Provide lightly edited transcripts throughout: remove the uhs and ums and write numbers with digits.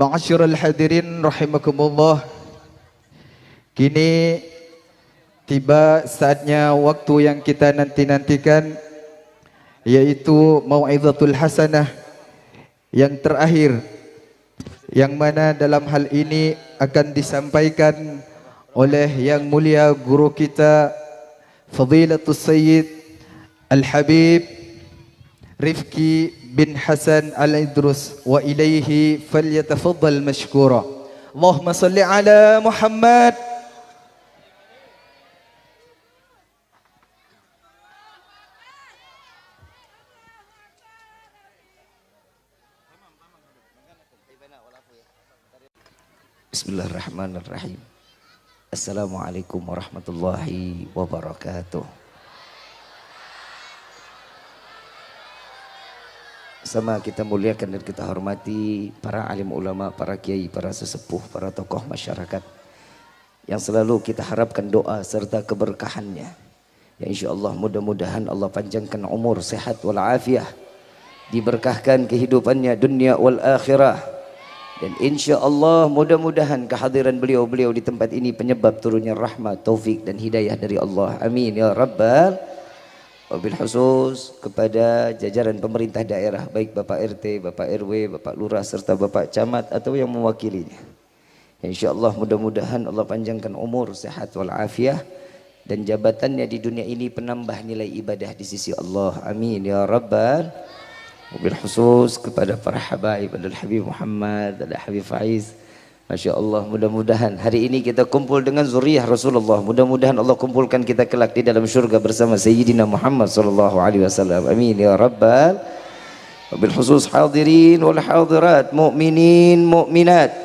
Ma'asyiral hadirin rahimakumullah. Kini tiba saatnya waktu yang kita nanti-nantikan, yaitu mau'izatul hasanah yang terakhir, yang mana dalam hal ini akan disampaikan oleh yang mulia guru kita Fadilatul Sayyid Al-Habib Rifki bin Hasan Al-Idrus, wa ilaihi falyatafaddal mashkura. Allahumma salli ala Muhammad. Bismillahirrahmanirrahim. Assalamualaikum warahmatullahi wabarakatuh. Sama kita muliakan dan kita hormati para alim ulama, para kiai, para sesepuh, para tokoh masyarakat yang selalu kita harapkan doa serta keberkahannya. Ya insyaallah mudah-mudahan Allah panjangkan umur, sehat wal afiah, diberkahkan kehidupannya dunia wal akhirah. Dan insyaallah mudah-mudahan kehadiran beliau-beliau di tempat ini penyebab turunnya rahmat, taufik dan hidayah dari Allah. Amin ya rabbal. Wabil khusus kepada jajaran pemerintah daerah, baik Bapak RT, Bapak RW, Bapak Lurah serta Bapak Camat atau yang mewakilinya. Insyaallah mudah-mudahan Allah panjangkan umur, sehat wal afiah, dan jabatannya di dunia ini penambah nilai ibadah di sisi Allah. Amin ya rabbal. Wabil khusus kepada para habaib, ada Habib Muhammad, ada Habib Faiz. Masya Allah, mudah-mudahan hari ini kita kumpul dengan zuriyah Rasulullah. Mudah-mudahan Allah kumpulkan kita kelak di dalam syurga bersama Sayyidina Muhammad sallallahu alaihi wasallam. Amin ya rabbal. Wabil khusus hadirin wal hadirat, mu'minin mu'minat,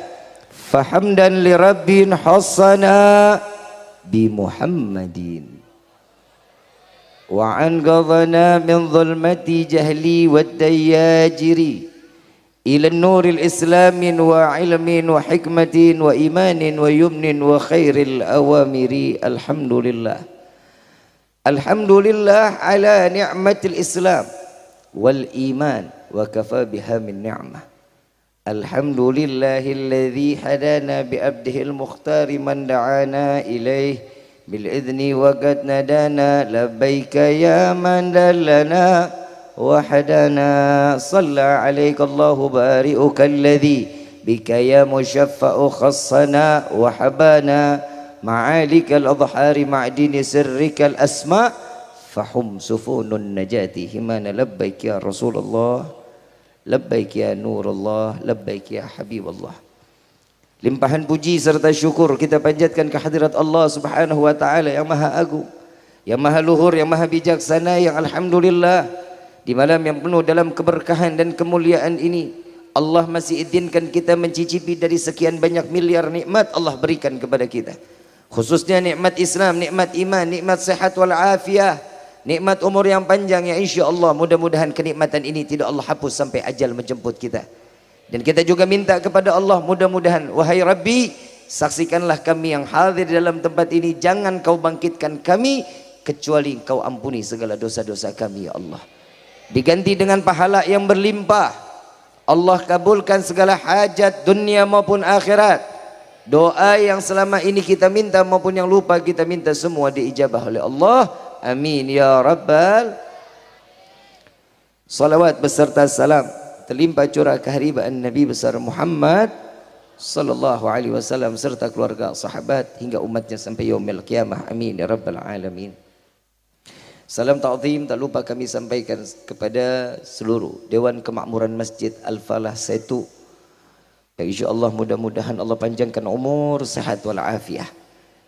fahamdan li rabbin hassana bi Muhammadin wa an qadhana min zulmati jahli wad dayajiri ila nuril islamin wa ilmin wa hikmatin wa imanin wa yumnin wa khairil awamiri. Alhamdulillah, alhamdulillah ala ni'matil islam wal iman wa kafa biha min ni'mah. Alhamdulillahilladzi hadana bi abdihil mukhtari man da'ana ilaih bil idzni wa qad nadana labbaika ya man dallana وحدنا صلى عليك الله بارئك الذي بك يا مشفع خصنا وحبانا معالك الأظهار معدن سرك الأسماء فهم سفون النجاة همانا لبيك يا رسول الله لبيك يا نور الله لبيك يا حبيب الله. Limpahan puji serta syukur kita panjatkan kehadirat Allah Subhanahu wa taala yang maha agung, yang maha luhur, yang maha bijaksana, yang alhamdulillah di malam yang penuh dalam keberkahan dan kemuliaan ini Allah masih izinkan kita mencicipi dari sekian banyak miliar nikmat Allah berikan kepada kita, khususnya nikmat Islam, nikmat iman, nikmat sehat wal afiah, nikmat umur yang panjang. Ya insyaallah mudah-mudahan kenikmatan ini tidak Allah hapus sampai ajal menjemput kita. Dan kita juga minta kepada Allah, mudah-mudahan wahai Rabbi, saksikanlah kami yang hadir di dalam tempat ini, jangan kau bangkitkan kami kecuali kau ampuni segala dosa-dosa kami ya Allah. Diganti dengan pahala yang berlimpah. Allah kabulkan segala hajat dunia maupun akhirat. Doa yang selama ini kita minta maupun yang lupa kita minta semua diijabah oleh Allah. Amin ya rabbal. Salawat beserta salam terlimpah curah keharibaan Nabi besar Muhammad sallallahu alaihi wasallam serta keluarga, sahabat hingga umatnya sampai yaumil qiyamah. Amin ya rabbal alamin. Salam ta'zim tak lupa kami sampaikan kepada seluruh Dewan Kemakmuran Masjid Al-Falah Setu. Ya insyaallah mudah-mudahan Allah panjangkan umur, sehat wal afiah.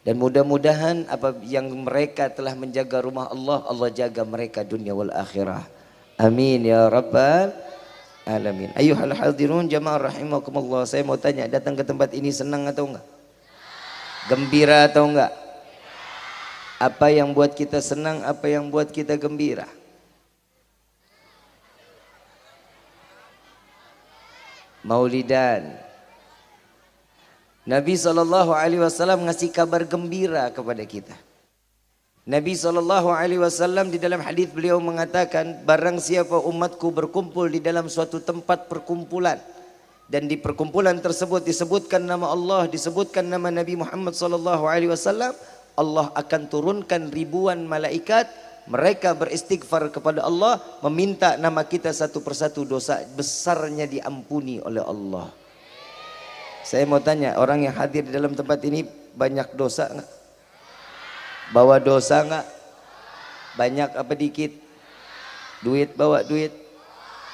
Dan mudah-mudahan apa yang mereka telah menjaga rumah Allah, Allah jaga mereka dunia wal akhirah. Amin ya rabbal alamin. Ayyuhal hadirun jamaah rahimakumullah, saya mau tanya, datang ke tempat ini senang atau enggak? Gembira atau enggak? Apa yang buat kita senang, apa yang buat kita gembira? Maulidan. Nabi SAW ngasih kabar gembira kepada kita. Nabi SAW di dalam hadis beliau mengatakan, barang siapa umatku berkumpul di dalam suatu tempat perkumpulan, dan di perkumpulan tersebut disebutkan nama Allah, disebutkan nama Nabi Muhammad sallallahu alaihi wasallam, Allah akan turunkan ribuan malaikat, mereka beristighfar kepada Allah, meminta nama kita satu persatu, dosa besarnya diampuni oleh Allah. Saya mau tanya, orang yang hadir di dalam tempat ini banyak dosa enggak? Bawa dosa enggak? Banyak apa dikit? Duit, bawa duit?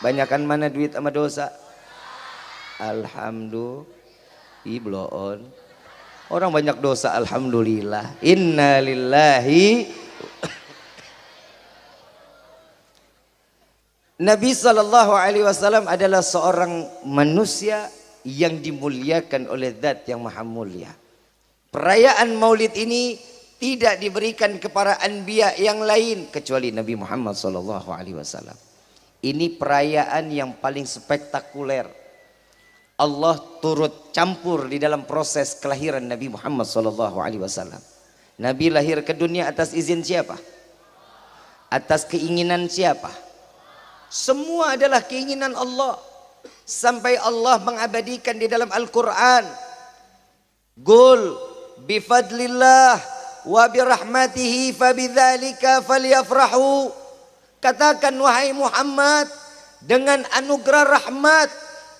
Banyakan mana duit sama dosa? Alhamdulillah. Ibloon. Orang banyak dosa, alhamdulillah. Inna lillahi. Nabi SAW adalah seorang manusia yang dimuliakan oleh Zat yang Maha Mulia. Perayaan Maulid ini tidak diberikan kepada anbiya yang lain kecuali Nabi Muhammad SAW. Ini perayaan yang paling spektakuler. Allah turut campur di dalam proses kelahiran Nabi Muhammad SAW. Nabi lahir ke dunia atas izin siapa? Atas keinginan siapa? Semua adalah keinginan Allah. Sampai Allah mengabadikan di dalam Al-Quran, Qul bifadlillah wa birahmatihi fabidzalika falyafrahu. Katakan wahai Muhammad, dengan anugerah rahmat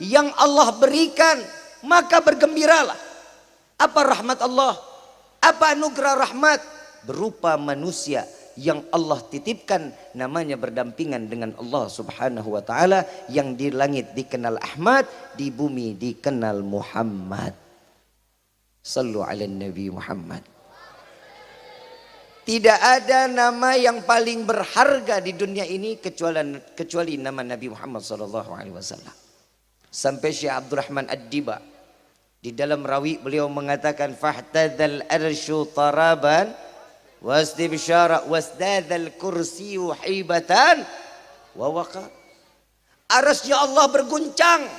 yang Allah berikan maka bergembiralah. Apa rahmat Allah? Apa anugerah rahmat? Berupa manusia yang Allah titipkan, namanya berdampingan dengan Allah Subhanahu wa taala, yang di langit dikenal Ahmad, di bumi dikenal Muhammad. Sallu ala Nabi Muhammad. Tidak ada nama yang paling berharga di dunia ini kecuali nama Nabi Muhammad sallallahu alaihi wasallam. Sampai Syekh Abdurrahman Ad-Diba di dalam rawi beliau mengatakan, fahtadzal arsyu taraban wastibsyara wasdadzal kursiyyu hibatan wa waqa. Arasy Allah berguncang,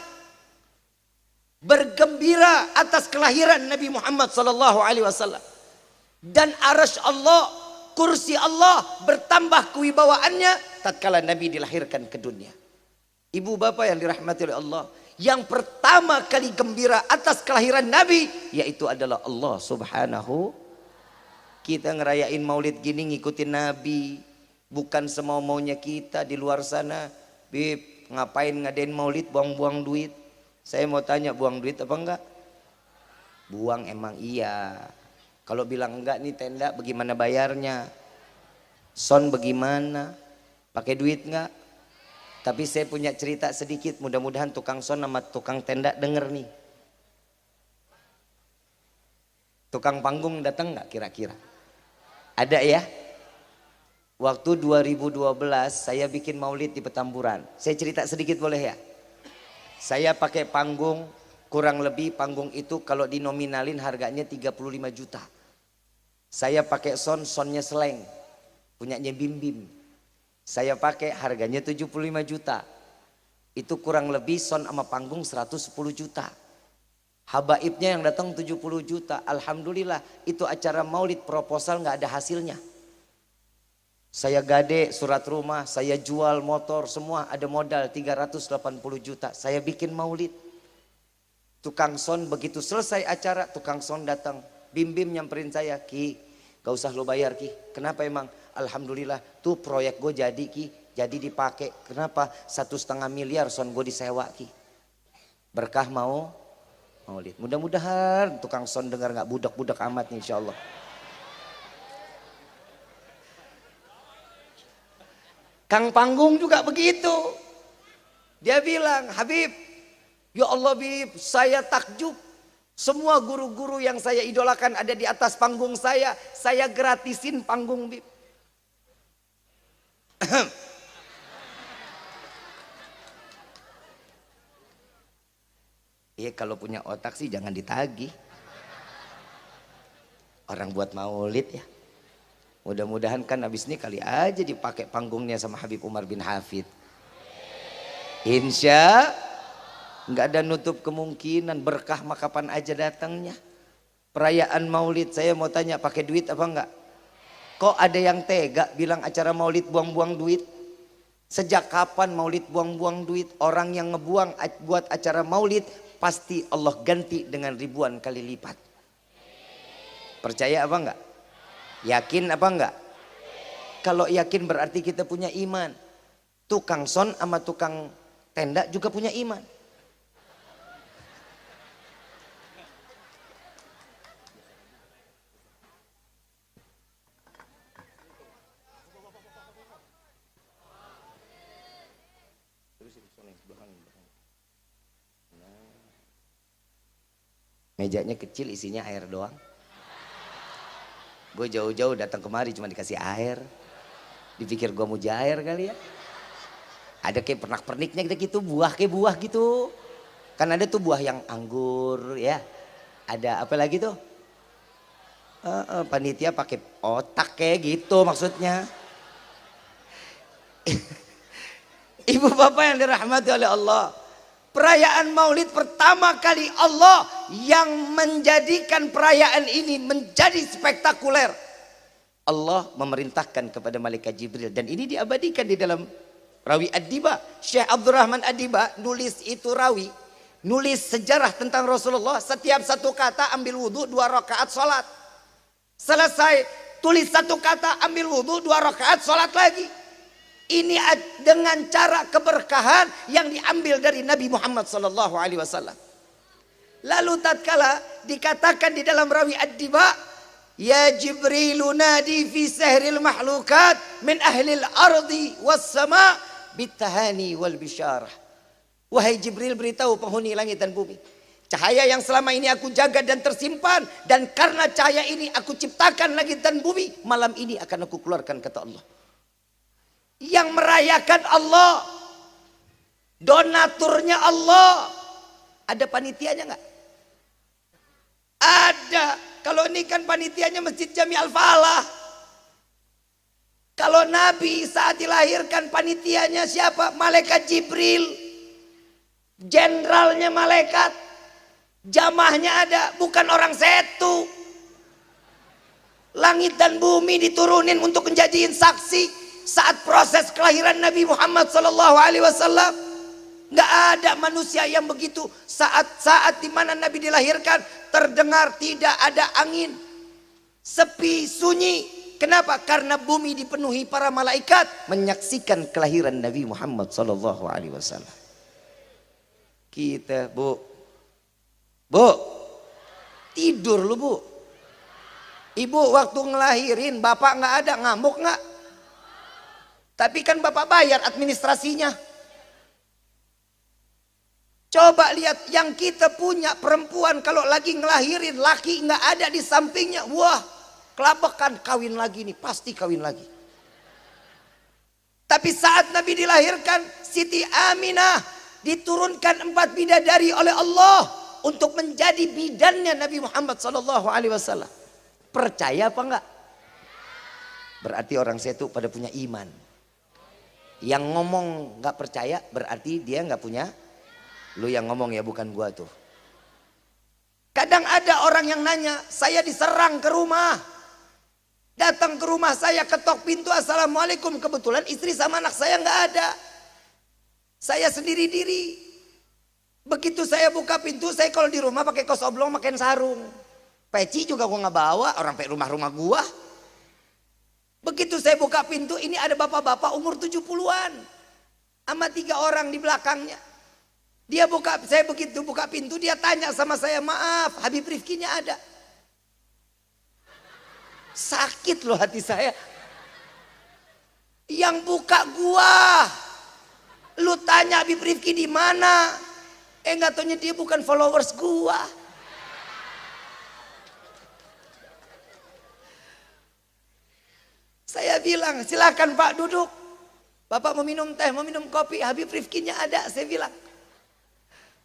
bergembira atas kelahiran Nabi Muhammad sallallahu alaihi wasallam. Dan arasy Allah, kursi Allah bertambah kewibawaannya tatkala Nabi dilahirkan ke dunia. Ibu bapak yang dirahmati oleh Allah, yang pertama kali gembira atas kelahiran Nabi yaitu adalah Allah Subhanahu. Kita ngerayain Maulid gini ngikutin Nabi, bukan semau-maunya kita di luar sana. Bib, ngapain ngadain Maulid buang-buang duit? Saya mau tanya, buang duit apa enggak? Buang emang iya. Kalau bilang enggak nih tenda bagaimana bayarnya? Son bagaimana? Pakai duit enggak? Tapi saya punya cerita sedikit, mudah-mudahan tukang son sama tukang tenda denger nih. Tukang panggung datang enggak kira-kira? Ada ya? Waktu 2012 saya bikin maulid di Petamburan. Saya cerita sedikit boleh ya? Saya pakai panggung, kurang lebih panggung itu kalau dinominalin harganya 35 juta. Saya pakai sonnya Seleng, punyanya Bim Bim. Saya pakai harganya 75 juta. Itu kurang lebih son sama panggung 110 juta. Habaibnya yang datang 70 juta. Alhamdulillah itu acara maulid proposal nggak ada hasilnya. Saya gade surat rumah, saya jual motor, semua ada modal 380 juta. Saya bikin maulid. Tukang son begitu selesai acara, tukang son datang. Bim Bim nyamperin saya, Ki, gak usah lo bayar Ki. Kenapa emang? Alhamdulillah tuh proyek gue jadi Ki, jadi dipakai. Kenapa? 1,5 miliar son gue disewa Ki. Berkah mau maulid. Mudah-mudahan tukang son dengar gak budak-budak amat nih insya Allah. Kang panggung juga begitu. Dia bilang, Habib, ya Allah Bib, saya takjub. Semua guru-guru yang saya idolakan ada di atas panggung saya gratisin panggung Bib. Iya kalau punya otak sih jangan ditagih. Orang buat maulid ya. Mudah-mudahan kan habis ini kali aja dipakai panggungnya sama Habib Umar bin Hafid. Insya nggak ada nutup kemungkinan, berkah mah kapan aja datangnya. Perayaan maulid saya mau tanya pakai duit apa enggak? Kok ada yang tega bilang acara maulid buang-buang duit? Sejak kapan maulid buang-buang duit? Orang yang ngebuang buat acara maulid pasti Allah ganti dengan ribuan kali lipat. Percaya apa enggak? Yakin apa enggak? Kalau yakin berarti kita punya iman. Tukang son sama tukang tenda juga punya iman. Mejanya kecil, isinya air doang. Gue jauh-jauh datang kemari cuma dikasih air. Dipikir gue mujair kali ya. Ada kayak pernak-perniknya gitu, buah kayak buah gitu. Kan ada tuh buah yang anggur ya. Ada apa lagi tuh? Panitia pakai otak kayak gitu maksudnya. Ibu bapak yang dirahmati oleh Allah. Perayaan Maulid pertama kali Allah yang menjadikan perayaan ini menjadi spektakuler. Allah memerintahkan kepada malaikat Jibril, dan ini diabadikan di dalam Rawi Ad-Diba. Syekh Abdurrahman Ad-Diba nulis itu rawi, nulis sejarah tentang Rasulullah. Setiap satu kata ambil wudhu 2 rakaat sholat. Selesai tulis satu kata ambil wudhu 2 rakaat sholat lagi. Ini dengan cara keberkahan yang diambil dari Nabi Muhammad SAW. Lalu tatkala dikatakan di dalam Rawi Ad-Diba, ya Jibrilu nadi fi sahril mahlukat min ahlil ardi was sama bitahani wal bisyarah. Wahai Jibril, beritahu penghuni langit dan bumi, cahaya yang selama ini aku jaga dan tersimpan, dan karena cahaya ini aku ciptakan langit dan bumi, malam ini akan aku keluarkan, kata Allah. Yang merayakan Allah, donaturnya Allah, ada panitianya nggak? Ada. Kalau ini kan panitianya Masjid Jami Al-Falah. Kalau Nabi saat dilahirkan panitianya siapa? Malaikat Jibril. Jenderalnya malaikat. Jamahnya ada, bukan orang setu. Langit dan bumi diturunin untuk menjadiin saksi saat proses kelahiran Nabi Muhammad SAW. Nggak ada manusia yang begitu. Saat di mana Nabi dilahirkan terdengar tidak ada angin, sepi, sunyi. Kenapa? Karena bumi dipenuhi para malaikat menyaksikan kelahiran Nabi Muhammad SAW. Kita bu tidur lu bu. Ibu waktu ngelahirin bapak nggak ada, ngamuk nggak? Tapi kan bapak bayar administrasinya. Coba lihat yang kita punya perempuan kalau lagi ngelahirin, laki nggak ada di sampingnya, wah kelabakan, kawin lagi nih, pasti kawin lagi. Tapi saat Nabi dilahirkan, Siti Aminah diturunkan 4 bidadari oleh Allah untuk menjadi bidannya Nabi Muhammad SAW. Percaya apa enggak? Berarti orang setu pada punya iman. Yang ngomong nggak percaya berarti dia nggak punya. Lu yang ngomong ya, bukan gua tuh. Kadang ada orang yang nanya, saya diserang ke rumah. Datang ke rumah saya, ketok pintu, assalamualaikum. Kebetulan istri sama anak saya nggak ada. Saya sendiri diri. Begitu saya buka pintu, saya kalau di rumah pakai kaos oblong, pakai sarung. Peci juga gua nggak bawa, orang pakai rumah-rumah gua. Begitu saya buka pintu, ini ada bapak-bapak umur 70-an sama 3 orang di belakangnya. Saya begitu buka pintu, dia tanya sama saya, maaf Habib Rifkinya ada? Sakit loh hati saya. Yang buka gua, lu tanya Habib Rifki di mana? Nggak taunya dia bukan followers gua. Saya bilang, silakan Pak duduk. Bapak mau minum teh, mau minum kopi, Habib Rifkinya ada. Saya bilang,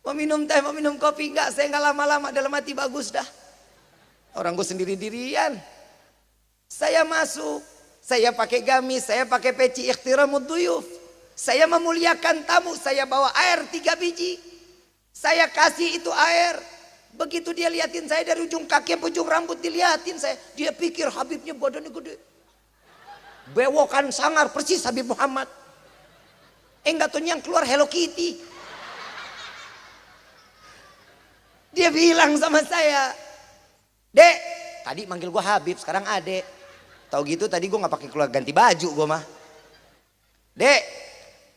mau minum teh, mau minum kopi? Enggak, saya nggak lama-lama, dalam hati bagus dah. Orang gue sendiri-dirian. Saya masuk, saya pakai gamis, saya pakai peci ikhtiramud duyuf. Saya memuliakan tamu, saya bawa air 3 biji. Saya kasih itu air. Begitu dia liatin saya dari ujung kaki sampai ujung rambut, diliatin saya. Dia pikir Habibnya badannya gede. Bewokan sangar persis Habib Muhammad. Enggak tuh yang keluar Hello Kitty. Dia bilang sama saya, Dek, tadi manggil gua Habib, sekarang Adek. Tahu gitu tadi gua nggak pakai keluar ganti baju gua mah. Dek,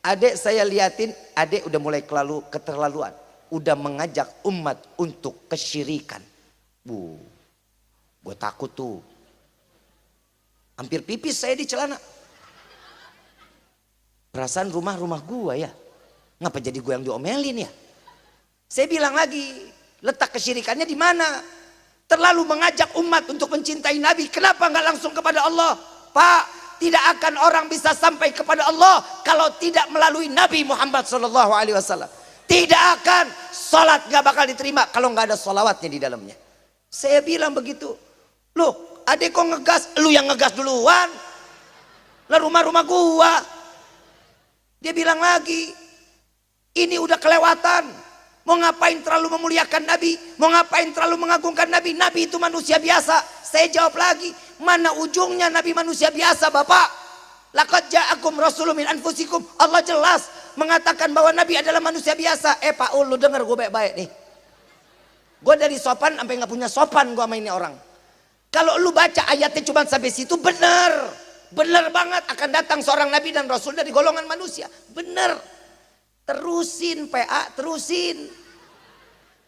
Adek saya liatin, Adek udah mulai keterlaluan, udah mengajak umat untuk kesyirikan. Gue takut tuh. Hampir pipis saya di celana. Perasaan rumah gua ya. Ngapa jadi gue yang diomelin ya? Saya bilang lagi, letak kesyirikannya di mana? Terlalu mengajak umat untuk mencintai Nabi. Kenapa nggak langsung kepada Allah? Pak, tidak akan orang bisa sampai kepada Allah kalau tidak melalui Nabi Muhammad SAW. Tidak akan. Salat nggak bakal diterima kalau nggak ada salawatnya di dalamnya. Saya bilang begitu. Loh, adek kok ngegas? Lu yang ngegas duluan. Lah rumah gua. Dia bilang lagi, ini udah kelewatan. Mau ngapain terlalu memuliakan Nabi? Mau ngapain terlalu mengagungkan Nabi? Nabi itu manusia biasa. Saya jawab lagi, mana ujungnya Nabi manusia biasa, Bapak? Laqad ja'akum rasulun min anfusikum. Allah jelas mengatakan bahwa Nabi adalah manusia biasa. Pak Ul, lu denger gue baik-baik nih. Gue dari sopan sampai gak punya sopan gue sama ini orang. Kalau lu baca ayatnya cuma sampai situ, bener. Bener banget akan datang seorang Nabi dan Rasul dari golongan manusia. Bener. Terusin PA, terusin.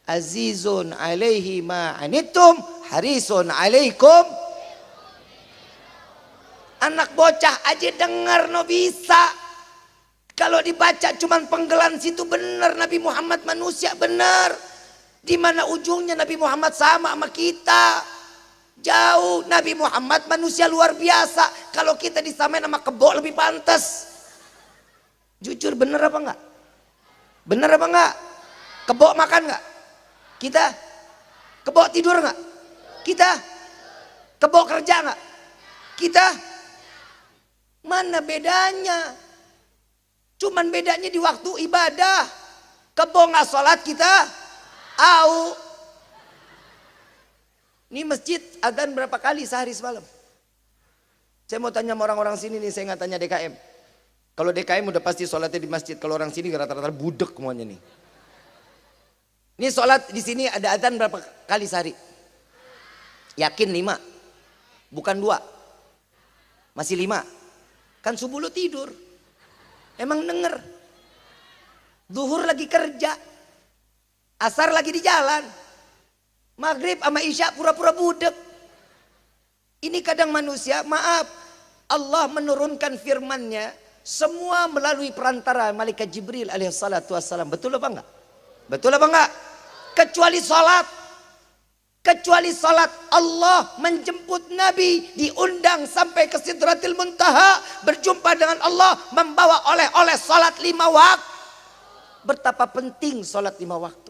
Azizun alaihi ma'anitum, harisun alaikum. Anak bocah aja denger no bisa. Kalau dibaca cuman penggelan situ bener. Nabi Muhammad manusia bener. Di mana ujungnya Nabi Muhammad sama kita? Jauh. Nabi Muhammad manusia luar biasa. Kalau kita disamain sama kebo lebih pantas. Jujur bener apa enggak? Bener apa enggak? Kebo makan enggak? Kita? Kebo tidur enggak? Kita? Kebo kerja enggak? Kita? Mana bedanya? Cuman bedanya di waktu ibadah. Kebo enggak sholat kita? Au. Ini masjid adzan berapa kali sehari semalam? Saya mau tanya sama orang-orang sini nih, saya nggak tanya DKM. Kalau DKM udah pasti sholatnya di masjid. Kalau orang sini rata-rata budek semuanya nih. Ini sholat di sini ada adzan berapa kali sehari? Yakin 5? Bukan 2? Masih 5? Kan subuh lu tidur. Emang denger? Zuhur lagi kerja. Asar lagi di jalan. Maghrib sama Isya pura-pura budek. Ini kadang manusia, maaf, Allah menurunkan firman-Nya semua melalui perantara malaikat Jibril alaihissalatu wassalam. Betul apa enggak? Betul apa enggak? Kecuali salat. Kecuali salat, Allah menjemput Nabi, diundang sampai ke Sidratil Muntaha, berjumpa dengan Allah, membawa oleh-oleh salat 5 waktu. Betapa penting salat 5 waktu.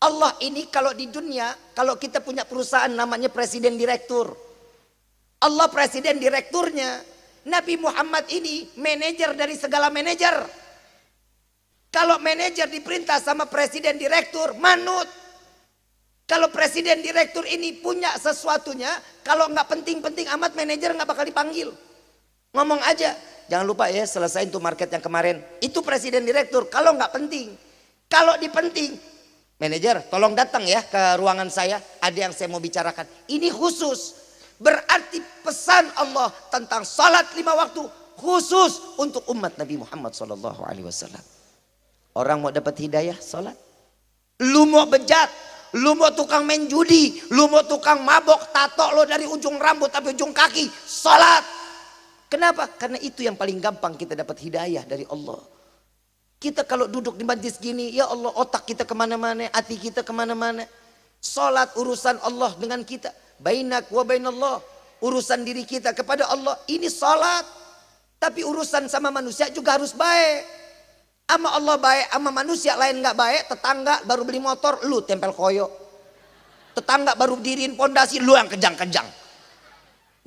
Allah ini kalau di dunia, kalau kita punya perusahaan namanya presiden direktur. Allah presiden direkturnya. Nabi Muhammad ini manajer dari segala manajer. Kalau manajer diperintah sama presiden direktur, manut. Kalau presiden direktur ini punya sesuatunya, kalau nggak penting-penting amat manajer nggak bakal dipanggil. Ngomong aja, jangan lupa ya selesain tuh market yang kemarin. Itu presiden direktur, kalau nggak penting. Kalau dipenting, manajer tolong datang ya ke ruangan saya, ada yang saya mau bicarakan. Ini khusus, berarti pesan Allah tentang salat 5 waktu khusus untuk umat Nabi Muhammad SAW. Orang mau dapat hidayah salat. Lu mau bejat, lu mau tukang main judi, lu mau tukang mabok, tato lo dari ujung rambut sampai ujung kaki, salat. Kenapa? Karena itu yang paling gampang kita dapat hidayah dari Allah. Kita kalau duduk di majlis gini, ya Allah, otak kita kemana-mana, hati kita kemana-mana. Salat urusan Allah dengan kita. Bainak wa bainallah, urusan diri kita kepada Allah, ini salat. Tapi urusan sama manusia juga harus baik. Sama Allah baik, sama manusia lain nggak baik. Tetangga baru beli motor, lu tempel koyo. Tetangga baru diriin pondasi, lu yang kejang-kejang.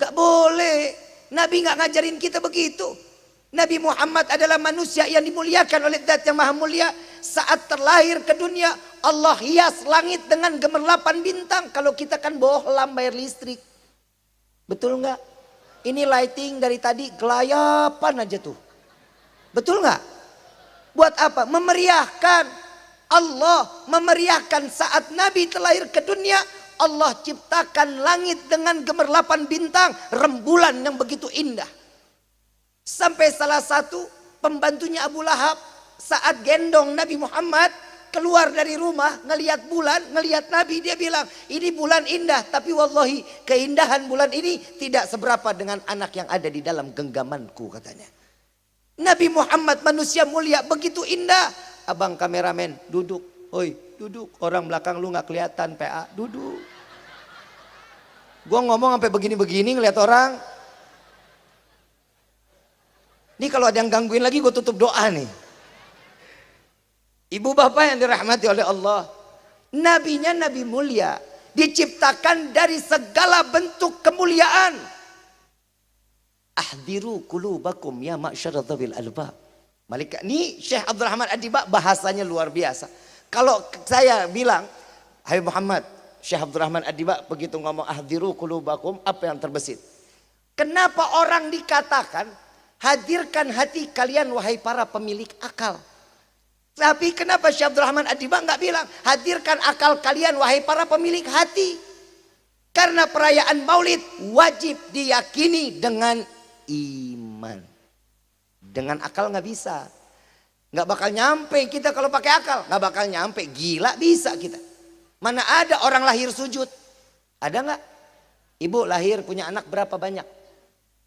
Nggak boleh. Nabi nggak ngajarin kita begitu. Nabi Muhammad adalah manusia yang dimuliakan oleh Zat yang Maha Mulia. Saat terlahir ke dunia, Allah hias langit dengan gemerlapan bintang. Kalau kita kan bohlam bayar listrik. Betul nggak? Ini lighting dari tadi gelayapan aja tuh. Betul nggak? Buat apa? Memeriahkan. Allah memeriahkan saat Nabi terlahir ke dunia. Allah ciptakan langit dengan gemerlapan bintang, rembulan yang begitu indah. Sampai salah satu pembantunya Abu Lahab saat gendong Nabi Muhammad keluar dari rumah, ngelihat bulan, ngelihat Nabi, dia bilang, ini bulan indah, tapi wallahi keindahan bulan ini tidak seberapa dengan anak yang ada di dalam genggamanku, katanya. Nabi Muhammad manusia mulia begitu indah. Abang kameramen duduk, oi duduk, orang belakang lu nggak kelihatan, PA duduk. Gua ngomong sampai begini-begini ngelihat orang. Ini kalau ada yang gangguin lagi gue tutup doa nih. Ibu bapak yang dirahmati oleh Allah, nabinya nabi mulia, diciptakan dari segala bentuk kemuliaan. Ahdiru qulubakum ya ma'syara dzabil albab. Malaikat ini Syekh Abdul Rahman Ad-Diba bahasanya luar biasa. Kalau saya bilang, hai Muhammad, Syekh Abdul Rahman Ad-Diba begitu ngomong ahdiru qulubakum, apa yang terbesit? Kenapa orang dikatakan hadirkan hati kalian wahai para pemilik akal? Tapi kenapa Syekh Abdul Rahman Ad-Diba nggak bilang hadirkan akal kalian wahai para pemilik hati? Karena perayaan Maulid wajib diyakini dengan iman. Dengan akal nggak bisa, nggak bakal nyampe kita kalau pakai akal, nggak bakal nyampe. Gila bisa kita. Mana ada orang lahir sujud? Ada nggak? Ibu lahir punya anak berapa banyak?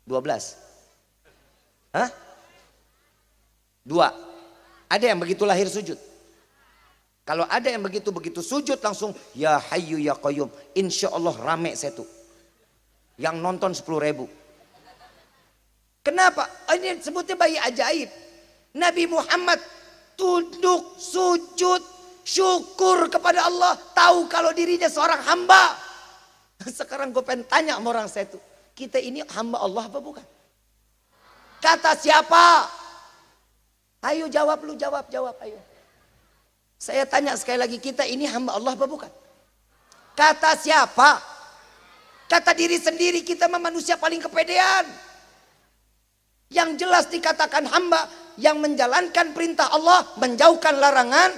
12. Hah? 2. Ada yang begitu lahir sujud? Kalau ada yang begitu sujud langsung ya hayyu ya qayyum, insya Allah rame saya tuh. Yang nonton 10.000. Kenapa? Ini sebutnya bayi ajaib. Nabi Muhammad tunduk, sujud, syukur kepada Allah, tahu kalau dirinya seorang hamba. Sekarang gue pengen tanya sama orang saya tuh, kita ini hamba Allah apa bukan? Kata siapa? Ayo jawab lu, jawab ayo. Saya tanya sekali lagi, kita ini hamba Allah apa bukan? Kata siapa? Kata diri sendiri, kita manusia paling kepedean. Yang jelas dikatakan hamba yang menjalankan perintah Allah, menjauhkan larangan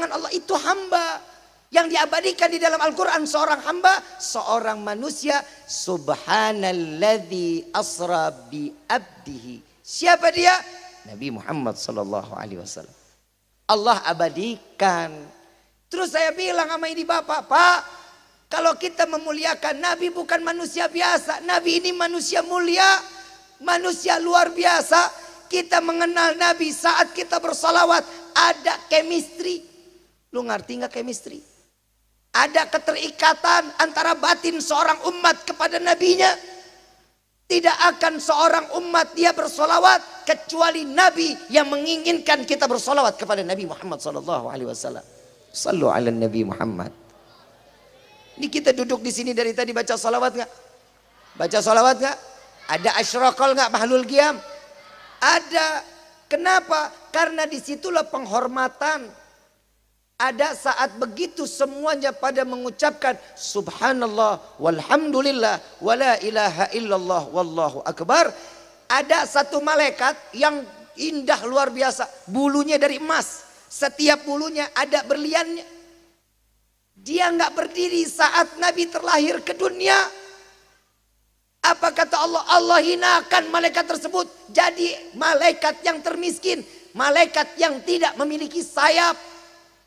Allah, itu hamba. Yang diabadikan di dalam Al-Quran seorang hamba, seorang manusia. Subhanalladzi asra bi abdihi. Siapa dia? Nabi Muhammad sallallahu alaihi wasallam. Allah abadikan. Terus saya bilang sama ini bapak, Pak, kalau kita memuliakan Nabi bukan manusia biasa. Nabi ini manusia mulia, manusia luar biasa. Kita mengenal Nabi saat kita bersalawat, ada chemistry. Lu ngerti nggak chemistry? Ada keterikatan antara batin seorang umat kepada nabinya. Tidak akan seorang umat dia bersolawat kecuali Nabi yang menginginkan kita bersolawat kepada Nabi Muhammad sallallahu alaihi wasallam. Sallu ala Nabi Muhammad. Ini kita duduk di sini dari tadi baca salawat nggak? Baca salawat nggak? Ada asyraqal nggak mahlul qiyam? Ada. Kenapa? Karena disitulah penghormatan. Ada saat begitu semuanya pada mengucapkan subhanallah walhamdulillah wala ilaha illallah wallahu akbar. Ada satu malaikat yang indah luar biasa, bulunya dari emas, setiap bulunya ada berliannya. Dia nggak berdiri saat Nabi terlahir ke dunia. Apa kata Allah? Allah hinakan malaikat tersebut jadi malaikat yang termiskin, malaikat yang tidak memiliki sayap.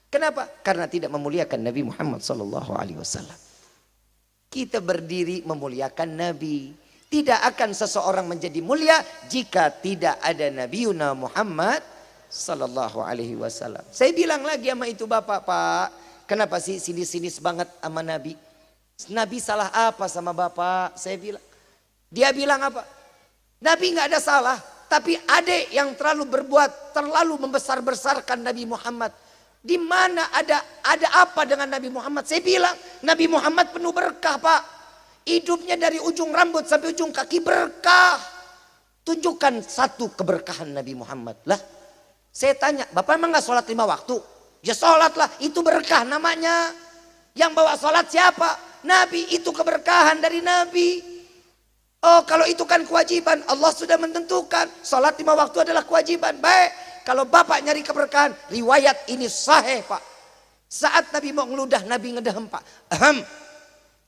Kenapa? Karena tidak memuliakan Nabi Muhammad sallallahu alaihi wasallam. Kita berdiri memuliakan Nabi. Tidak akan seseorang menjadi mulia jika tidak ada Nabiuna Muhammad sallallahu alaihi wasallam. Saya bilang lagi sama itu bapak, Pak, kenapa sih sinis-sinis banget sama Nabi? Nabi salah apa sama bapak? Saya bilang. Dia bilang apa? Nabi nggak ada salah, tapi ada yang terlalu membesar-besarkan Nabi Muhammad. Di mana ada apa dengan Nabi Muhammad? Saya bilang Nabi Muhammad penuh berkah, Pak. Hidupnya dari ujung rambut sampai ujung kaki berkah. Tunjukkan satu keberkahan Nabi Muhammad. Lah, saya tanya, Bapak emang gak sholat 5 waktu? Ya sholat lah, itu berkah namanya. Yang bawa sholat siapa? Nabi, itu keberkahan dari Nabi. Oh, kalau itu kan kewajiban, Allah sudah menentukan sholat 5 waktu adalah kewajiban. Baik, kalau bapak nyari keberkahan, riwayat ini sahih pak. Saat Nabi mau ngeludah, Nabi ngedehem pak. Ahem.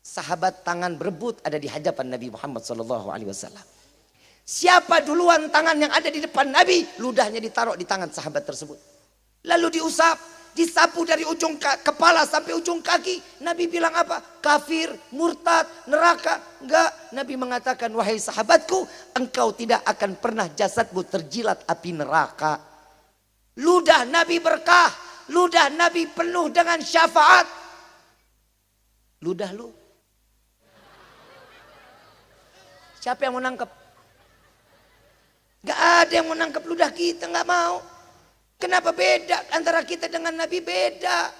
Sahabat tangan berebut ada di hadapan Nabi Muhammad SAW. Siapa duluan tangan yang ada di depan Nabi, ludahnya ditaruh di tangan sahabat tersebut. Lalu diusap, disapu dari ujung kepala sampai ujung kaki. Nabi bilang apa? Kafir, murtad, neraka. Enggak, Nabi mengatakan, wahai sahabatku, engkau tidak akan pernah jasadmu terjilat api neraka. Ludah Nabi berkah, ludah Nabi penuh dengan syafaat. Ludah lu, siapa yang mau nangkep? Gak ada yang mau nangkep ludah kita, gak mau. Kenapa beda antara kita dengan Nabi? Beda.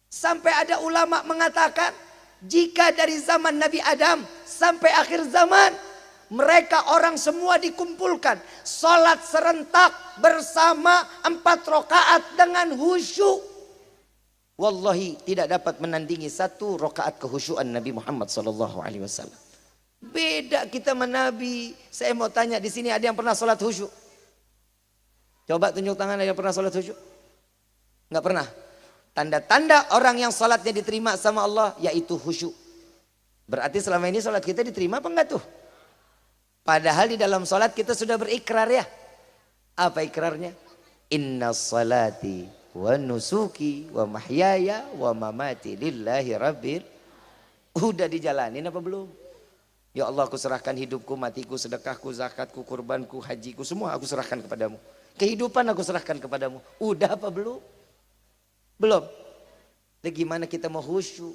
Sampai ada ulama mengatakan, jika dari zaman Nabi Adam sampai akhir zaman, mereka orang semua dikumpulkan, sholat serentak bersama 4 rakaat dengan khusyuk, wallahi tidak dapat menandingi 1 rakaat kehusyuan Nabi Muhammad SAW. Beda kita sama Nabi. Saya mau tanya, di sini ada yang pernah sholat khusyuk? Coba tunjuk tangan, ada yang pernah sholat khusyuk? Nggak pernah. Tanda-tanda orang yang sholatnya diterima sama Allah yaitu khusyuk. Berarti selama ini sholat kita diterima apa enggak tuh? Padahal di dalam sholat kita sudah berikrar ya. Apa ikrarnya? Inna salati wa nusuki wa mahyaya wa mamati lillahi rabbil. Udah dijalanin apa belum? Ya Allah, aku serahkan hidupku, matiku, sedekahku, zakatku, kurbanku, hajiku, semua aku serahkan kepadamu. Kehidupan aku serahkan kepadamu. Udah apa belum? Belum. Jadi gimana kita mau khusyuk?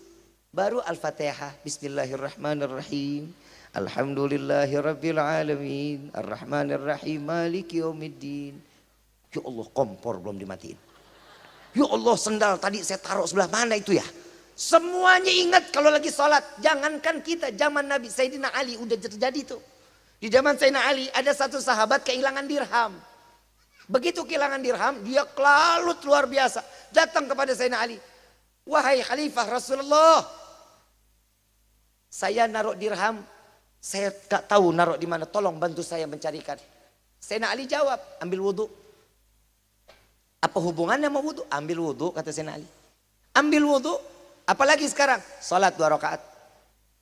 Baru Al-Fatihah. Bismillahirrahmanirrahim. Alhamdulillahirabbil alamin. Arrahmanirrahim. Maliki yaumiddin. Ya Allah, kompor belum dimatiin. Ya Allah, sendal tadi saya taruh sebelah mana itu ya? Semuanya ingat kalau lagi sholat. Jangankan kita, zaman Nabi Sayyidina Ali udah terjadi tuh. Di zaman Sayyidina Ali ada satu sahabat kehilangan dirham. Begitu kehilangan dirham, dia kelalut luar biasa. Datang kepada Sayyidina Ali. Wahai Khalifah Rasulullah, saya naruh dirham, saya gak tahu naruh di mana, tolong bantu saya mencarikan. Sayyidina Ali jawab, ambil wudhu. Apa hubungannya sama wudhu? Ambil wudhu, kata Sayyidina Ali. Ambil wudhu. Apalagi sekarang, sholat 2 rakaat.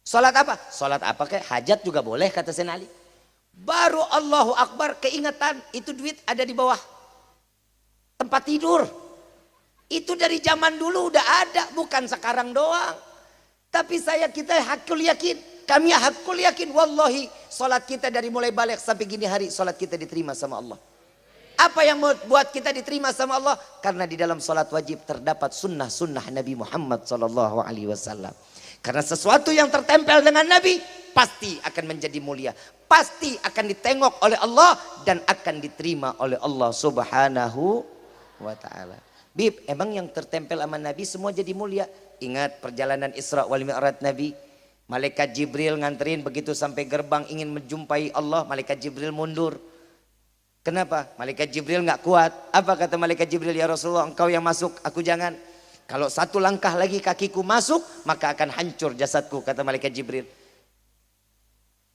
Sholat apa? Sholat apa kayak hajat juga boleh, kata Sayyidina Ali. Baru Allahu Akbar, keingetan itu duit ada di bawah tempat tidur. Itu dari zaman dulu udah ada, bukan sekarang doang. Tapi kita hakul yakin, kami hakul yakin, wallahi sholat kita dari mulai balik sampai gini hari, sholat kita diterima sama Allah. Apa yang membuat kita diterima sama Allah? Karena di dalam sholat wajib terdapat sunnah-sunnah Nabi Muhammad SAW. Karena sesuatu yang tertempel dengan Nabi pasti akan menjadi mulia, pasti akan ditengok oleh Allah dan akan diterima oleh Allah Subhanahu wa Ta'ala. Bib, emang yang tertempel sama Nabi semua jadi mulia? Ingat perjalanan Isra wal Mi'raj Nabi, malaikat Jibril nganterin, begitu sampai gerbang ingin menjumpai Allah, malaikat Jibril mundur. Kenapa? Malaikat Jibril nggak kuat. Apa kata malaikat Jibril? Ya Rasulullah, engkau yang masuk, aku jangan. Kalau 1 langkah lagi kakiku masuk, maka akan hancur jasadku, kata malaikat Jibril.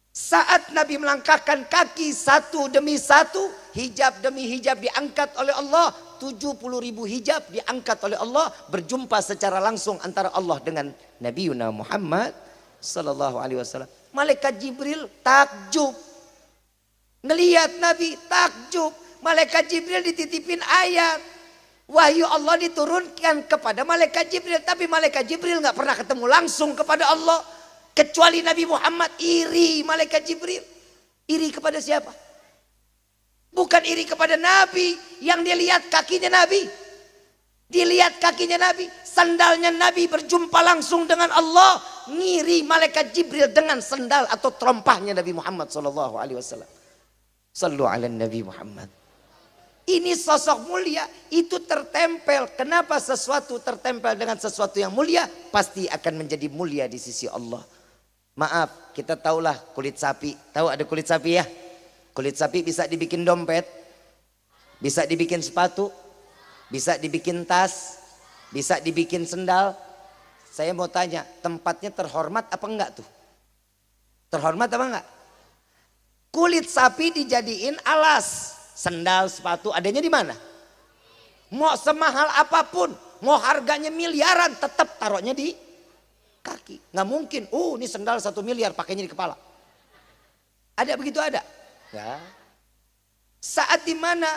Saat Nabi melangkahkan kaki 1 demi 1, hijab demi hijab diangkat oleh Allah. 70.000 hijab diangkat oleh Allah, berjumpa secara langsung antara Allah dengan Nabi Muhammad sallallahu alaihi wasallam. Malaikat Jibril takjub. Ngelihat Nabi takjub. Malaikat Jibril dititipin ayat. Wahyu Allah diturunkan kepada malaikat Jibril. Tapi malaikat Jibril gak pernah ketemu langsung kepada Allah. Kecuali Nabi Muhammad iri malaikat Jibril. Iri kepada siapa? Bukan iri kepada Nabi. Yang dilihat kakinya Nabi. Dilihat kakinya Nabi. Sandalnya Nabi berjumpa langsung dengan Allah. Ngiri malaikat Jibril dengan sandal atau terompahnya Nabi Muhammad SAW. Sallu ala Nabi Muhammad. Ini sosok mulia, itu tertempel. Kenapa sesuatu tertempel dengan sesuatu yang mulia? Pasti akan menjadi mulia di sisi Allah. Maaf, kita tahulah kulit sapi. Tahu ada kulit sapi ya? Kulit sapi bisa dibikin dompet, bisa dibikin sepatu, bisa dibikin tas, bisa dibikin sendal. Saya mau tanya, tempatnya terhormat apa enggak tuh? Terhormat apa enggak? Kulit sapi dijadiin alas. sendal, sepatu, adanya di mana? Mau semahal apapun, mau harganya miliaran, tetap taruhnya di kaki. Nggak mungkin, ini sendal 1 miliar pakainya di kepala. Ada begitu ada? Ya. Saat di mana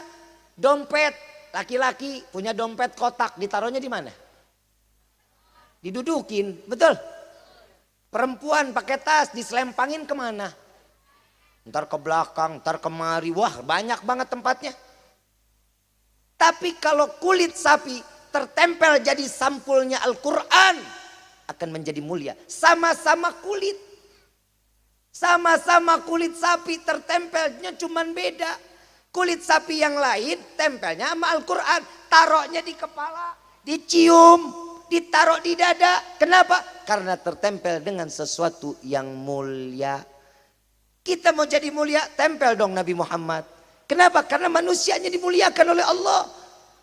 dompet, laki-laki punya dompet kotak, ditaruhnya di mana? Didudukin, betul? Perempuan pakai tas, diselempangin kemana? Ntar ke belakang, ntar kemari, wah banyak banget tempatnya. Tapi kalau kulit sapi tertempel jadi sampulnya Al-Quran, akan menjadi mulia. Sama-sama kulit. Sama-sama kulit sapi, tertempelnya cuman beda. Kulit sapi yang lain tempelnya sama Al-Quran. Taruhnya di kepala, dicium, ditaruh di dada. Kenapa? Karena tertempel dengan sesuatu yang mulia. Kita mau jadi mulia, tempel dong Nabi Muhammad. Kenapa? Karena manusianya dimuliakan oleh Allah.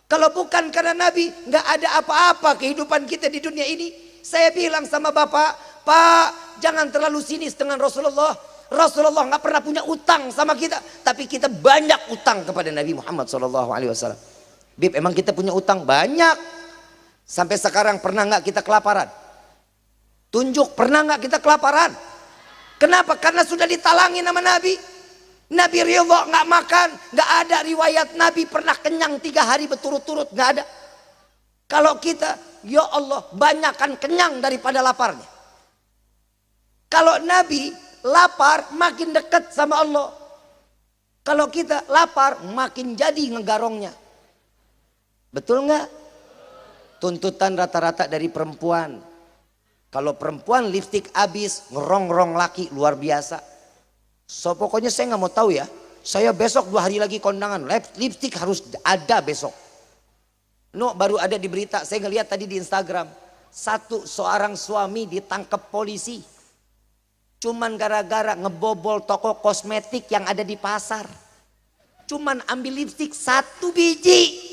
Kalau bukan karena Nabi, nggak ada apa-apa kehidupan kita di dunia ini. Saya bilang sama Bapak, Pak, jangan terlalu sinis dengan Rasulullah. Rasulullah nggak pernah punya utang sama kita, tapi kita banyak utang kepada Nabi Muhammad SAW. Bib, emang kita punya utang banyak. Sampai sekarang pernah nggak kita kelaparan? Tunjuk, pernah nggak kita kelaparan? Kenapa? Karena sudah ditalangi nama Nabi. Nabi ridho nggak makan, nggak ada riwayat Nabi pernah kenyang 3 hari berturut-turut, nggak ada. Kalau kita, ya Allah, banyakkan kenyang daripada laparnya. Kalau Nabi lapar, makin dekat sama Allah. Kalau kita lapar, makin jadi ngegarongnya. Betul nggak? Tuntutan rata-rata dari perempuan. Kalau perempuan lipstik habis, ngerong-ngerong laki luar biasa. So pokoknya saya nggak mau tahu ya. Saya besok 2 hari lagi kondangan, lipstik harus ada besok. No, baru ada di berita, saya ngeliat tadi di Instagram. Seorang suami ditangkap polisi. Cuman gara-gara ngebobol toko kosmetik yang ada di pasar. Cuman ambil lipstik 1 biji.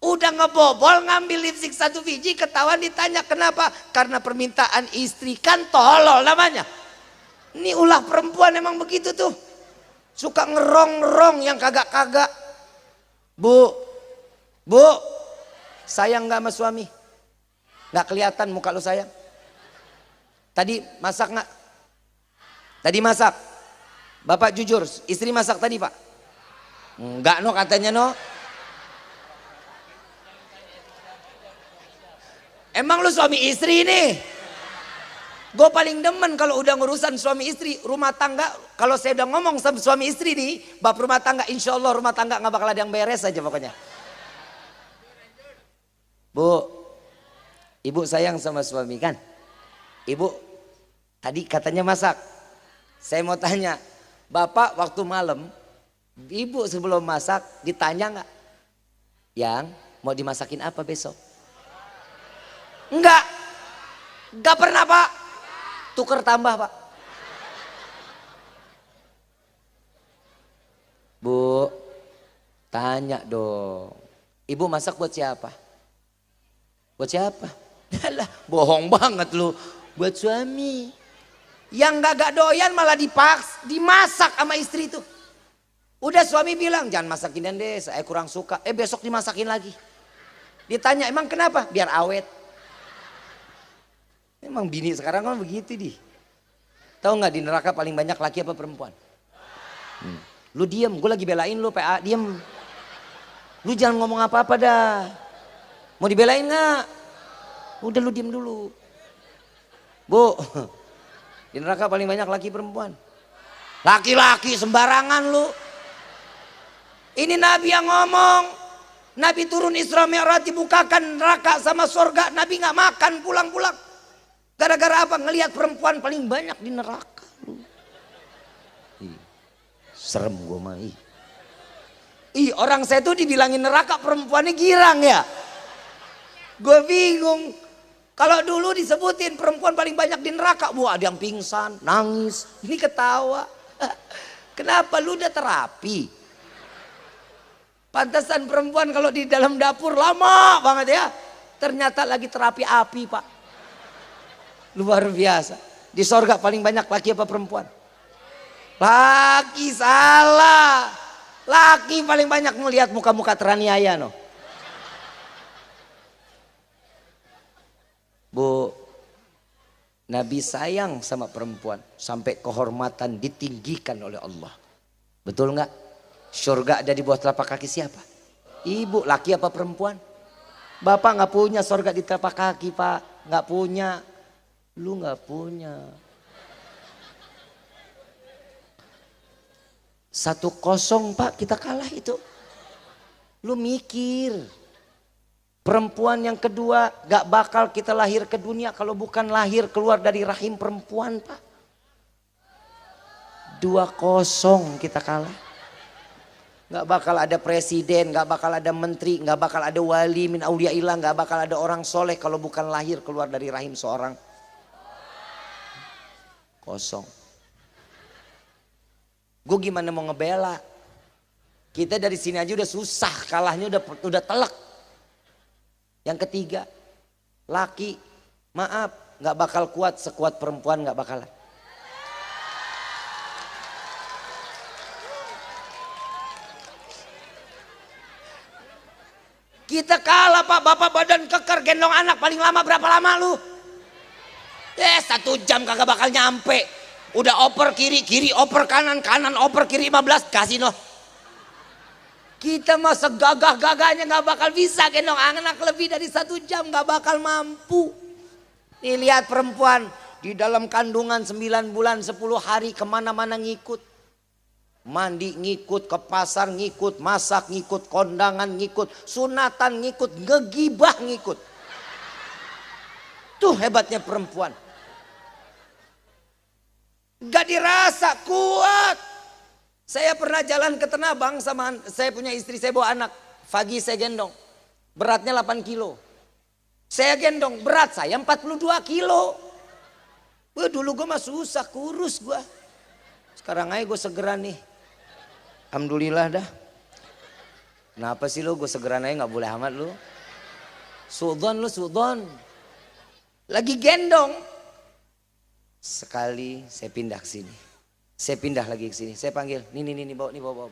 Udah ngebobol ngambil lipstik 1 biji, ketahuan ditanya kenapa? Karena permintaan istri, kan tolol namanya. Ini ulah perempuan emang begitu tuh. Suka ngerong-ngerong yang kagak-kagak. Bu, sayang gak sama suami? Gak kelihatan muka lu sayang? Tadi masak gak? Tadi masak? Bapak jujur, istri masak tadi Pak? Enggak no katanya no. Emang lu suami istri nih? Gue paling demen kalau udah ngurusan suami istri, rumah tangga. Kalau saya udah ngomong sama suami istri nih, bab rumah tangga, insya Allah rumah tangga gak bakal ada yang beres aja pokoknya. Bu, ibu sayang sama suami kan? Ibu tadi katanya masak. Saya mau tanya, bapak waktu malam, ibu sebelum masak ditanya gak? Yang mau dimasakin apa besok? Enggak, enggak pernah Pak. Tuker tambah Pak. Bu, tanya dong. Ibu masak buat siapa? Buat siapa? Alah, bohong banget lu. Buat suami. Yang gak doyan malah dimasak sama istri tuh. Udah suami bilang jangan masakin deh, saya kurang suka. Besok dimasakin lagi. Ditanya emang kenapa? Biar awet. Emang bini sekarang kan begitu di. Tahu nggak di neraka paling banyak laki apa perempuan? Lu diem, gue lagi belain lu PA, diem. Lu jangan ngomong apa-apa dah. Mau dibelain nggak? Udah lu diem dulu. Bu, di neraka paling banyak laki perempuan. Laki-laki sembarangan lu. Ini Nabi yang ngomong. Nabi turun Isra Mi'raj dibukakan neraka sama surga. Nabi nggak makan pulang-pulang. Gara-gara apa? Ngelihat perempuan paling banyak di neraka. Serem gue mah. Orang saya tuh dibilangin neraka perempuannya girang ya. Gue bingung. Kalau dulu disebutin perempuan paling banyak di neraka. Wah ada yang pingsan, nangis. Ini ketawa. Kenapa lu udah terapi? Pantesan perempuan kalau di dalam dapur lama banget ya. Ternyata lagi terapi api Pak. Luar biasa. Di sorga paling banyak laki apa perempuan? Laki, salah. Laki paling banyak melihat muka-muka teraniaya no. Bu, Nabi sayang sama perempuan sampai kehormatan ditinggikan oleh Allah. Betul nggak? Surga ada di bawah telapak kaki siapa? Ibu, laki apa perempuan? Bapak nggak punya surga di telapak kaki, Pak. Nggak punya. Lu nggak punya. 1-0 Pak, kita kalah itu. Lu mikir. Perempuan yang kedua gak bakal kita lahir ke dunia kalau bukan lahir keluar dari rahim perempuan, Pak. 2-0 kita kalah. Gak bakal ada presiden, gak bakal ada menteri, gak bakal ada wali min auliyaillah, gak bakal ada orang soleh kalau bukan lahir keluar dari rahim seorang. 0. Gue gimana mau ngebela? Kita dari sini aja udah susah, kalahnya udah telak. Yang ketiga, laki, maaf, gak bakal kuat sekuat perempuan, gak bakalan. Kita kalah Pak, bapak badan keker gendong anak paling lama berapa lama lu? 1 jam kagak bakal nyampe. Udah oper kiri, kiri oper kanan, kanan oper kiri 15, kasih noh. Kita mah segagah-gagahnya gak bakal bisa gendong anak lebih dari 1 jam, gak bakal mampu. Nih lihat perempuan di dalam kandungan 9 bulan 10 hari kemana-mana ngikut. Mandi ngikut, ke pasar ngikut, masak ngikut, kondangan ngikut, sunatan ngikut, ngegibah ngikut. Tuh hebatnya perempuan. Gak dirasa kuat. Saya pernah jalan ke Tanah Abang sama saya punya istri, saya bawa anak. Pagi saya gendong. Beratnya 8 kilo. Saya gendong, berat saya 42 kilo. Wah, dulu gue mah susah, kurus gue. Sekarang aja gue segeran nih. Alhamdulillah dah. Kenapa sih lu, gue segeran aja gak boleh amat lu. Sudon lu, sudon. Lagi gendong. Sekali saya pindah ke sini. Saya pindah lagi ke sini. Saya panggil, nih bawa.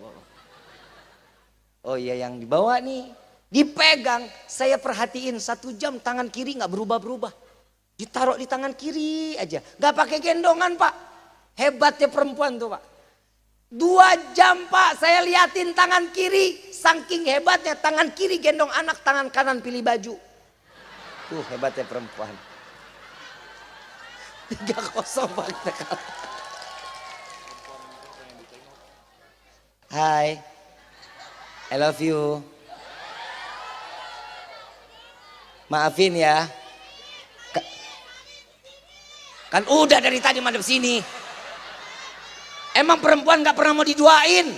Oh iya yang dibawa nih. Dipegang, saya perhatiin 1 jam tangan kiri gak berubah-berubah. Ditaruh di tangan kiri aja. Gak pakai gendongan Pak. Hebatnya perempuan tuh Pak. 2 jam Pak saya liatin tangan kiri. Saking hebatnya tangan kiri gendong anak, tangan kanan pilih baju. Tuh hebatnya perempuan. 3-0 Pak kita kalah. Hai, I love you. Maafin ya. Kan udah dari tadi madep sini. Emang perempuan gak pernah mau diduain?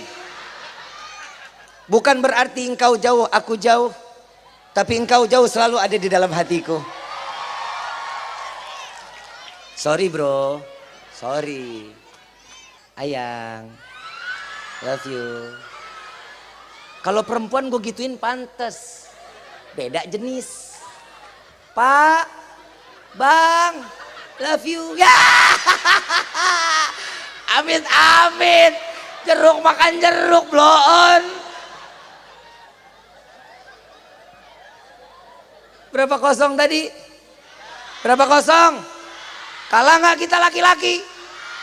Bukan berarti engkau jauh, aku jauh. Tapi engkau jauh selalu ada di dalam hatiku. Sorry bro, sorry. Ayang, love you. Kalau perempuan gue gituin pantes. Beda jenis. Pak, bang, love you. Ya. Amit amit, jeruk makan jeruk bloon. Berapa 0 tadi? Berapa 0? Kalah nggak kita laki-laki?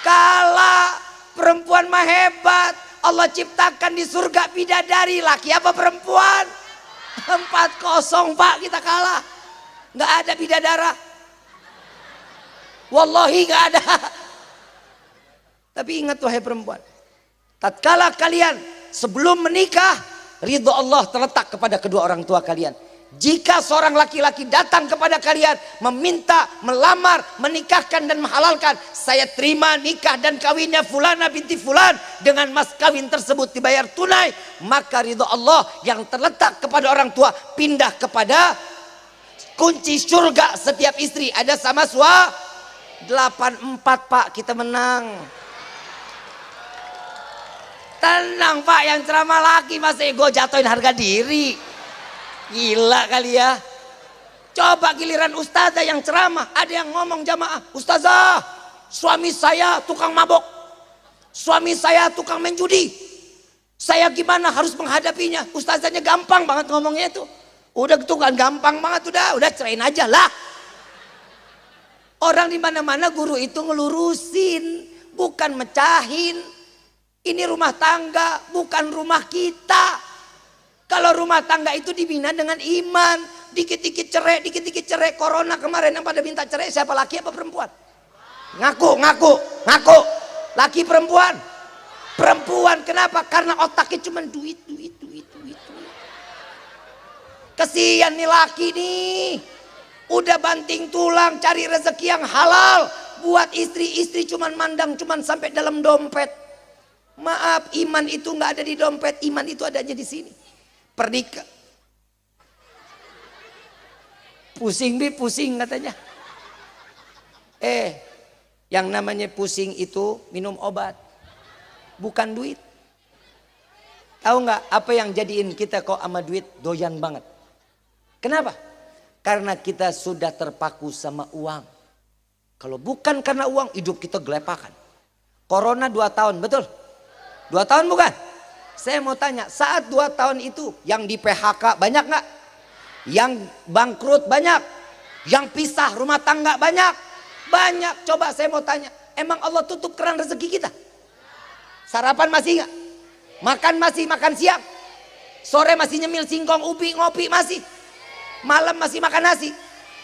Kalah. Perempuan mah hebat. Allah ciptakan di surga bidadari. Laki apa perempuan? 4-0 Pak kita kalah. Nggak ada bidadara. Wallahi nggak ada. Tapi ingat wahai perempuan, tatkala kalian sebelum menikah, ridho Allah terletak kepada kedua orang tua kalian. Jika seorang laki-laki datang kepada kalian meminta, melamar, menikahkan dan menghalalkan, saya terima nikah dan kawinnya fulana binti fulan, dengan mas kawin tersebut dibayar tunai, maka ridho Allah yang terletak kepada orang tua pindah kepada kunci surga setiap istri ada sama suami. 8-4 Pak, kita menang. Tenang Pak, yang ceramah laki mas ego jatuhin harga diri. Gila kali ya. Coba giliran ustazah yang ceramah, ada yang ngomong jamaah, ustazah, suami saya tukang mabok, suami saya tukang main judi. Saya gimana harus menghadapinya? Ustazanya gampang banget ngomongnya itu. Udah gitu kan gampang banget, udah cerain aja lah. Orang di mana-mana guru itu ngelurusin, bukan mecahin. Ini rumah tangga, bukan rumah kita. Kalau rumah tangga itu dibina dengan iman, dikit-dikit cerai. Corona kemarin yang pada minta cerai siapa, laki apa perempuan? Ngaku. Laki perempuan? Perempuan. Kenapa? Karena otaknya cuma duit. Kesian nih laki nih. Udah banting tulang cari rezeki yang halal. Buat istri cuman mandang cuman sampai dalam dompet. Maaf, iman itu nggak ada di dompet, iman itu adanya di sini. Pernikah. Pusing katanya. Yang namanya pusing itu minum obat, bukan duit. Tahu nggak apa yang jadiin kita kok sama duit doyan banget? Kenapa? Karena kita sudah terpaku sama uang. Kalau bukan karena uang, hidup kita gelepakan. Corona 2 tahun, betul? 2 tahun bukan? Saya mau tanya, saat 2 tahun itu yang di PHK banyak nggak? Yang bangkrut banyak? Yang pisah rumah tangga banyak? Banyak. Coba saya mau tanya, emang Allah tutup keran rezeki kita? Sarapan masih nggak? Makan masih, makan siang? Sore masih nyemil singkong, ubi, ngopi masih? Malam masih makan nasi?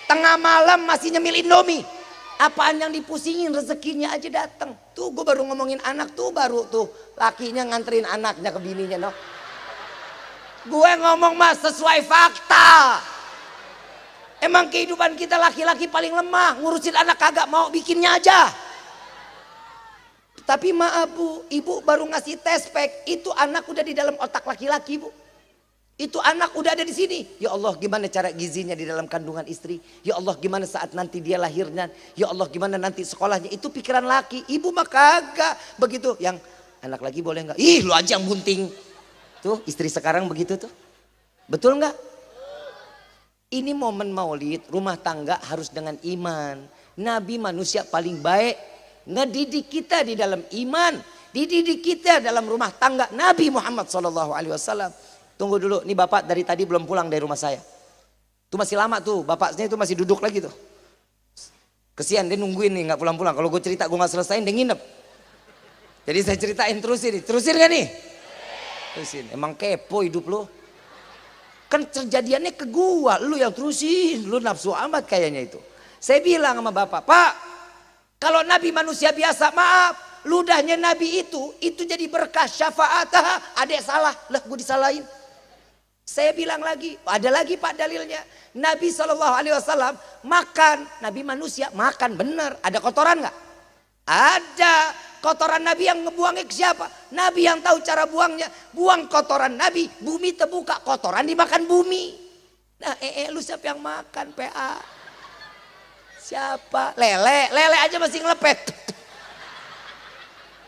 Tengah malam masih nyemil Indomie? Apaan yang dipusingin, rezekinya aja datang. Tuh gue baru ngomongin anak tuh, baru tuh lakinya nganterin anaknya ke bininya, no. Gue ngomong mas sesuai fakta. Emang kehidupan kita laki-laki paling lemah, ngurusin anak kagak mau, bikinnya aja. Tapi maaf bu, ibu baru ngasih test pack, itu anak udah di dalam otak laki-laki bu. Itu anak udah ada di sini. Ya Allah, gimana cara gizinya di dalam kandungan istri? Ya Allah, gimana saat nanti dia lahirnya? Ya Allah, gimana nanti sekolahnya? Itu pikiran laki. Ibu mah kagak begitu. Yang anak lagi boleh nggak? Ih, lu aja yang bunting. Tuh istri sekarang begitu tuh. Betul nggak? Ini momen maulid, rumah tangga harus dengan iman. Nabi manusia paling baik, ngedidik kita di dalam iman, dididik kita dalam rumah tangga. Nabi Muhammad SAW. Tunggu dulu, nih bapak dari tadi belum pulang dari rumah saya. Tuh masih lama tuh, bapaknya itu masih duduk lagi tuh. Kesian dia nungguin nih nggak pulang-pulang. Kalau gue cerita gue nggak selesaiin dia nginep. Jadi saya ceritain terusin gak nih? Terusin. Emang kepo hidup lu. Kan terjadiannya ke gua, lu yang terusin, lu nafsu amat kayaknya itu. Saya bilang sama bapak, Pak, kalau Nabi manusia biasa, maaf, ludahnya Nabi itu jadi berkah syafaat. Adek salah, lah gue disalahin. Saya bilang lagi, ada lagi Pak dalilnya. Nabi SAW makan, Nabi manusia makan bener. Ada kotoran nggak? Ada. Kotoran Nabi yang ngebuangnya ke siapa? Nabi yang tahu cara buangnya. Buang kotoran Nabi, bumi terbuka, kotoran dimakan bumi. Nah lu siapa yang makan PA? Siapa? Lele aja masih ngelepet.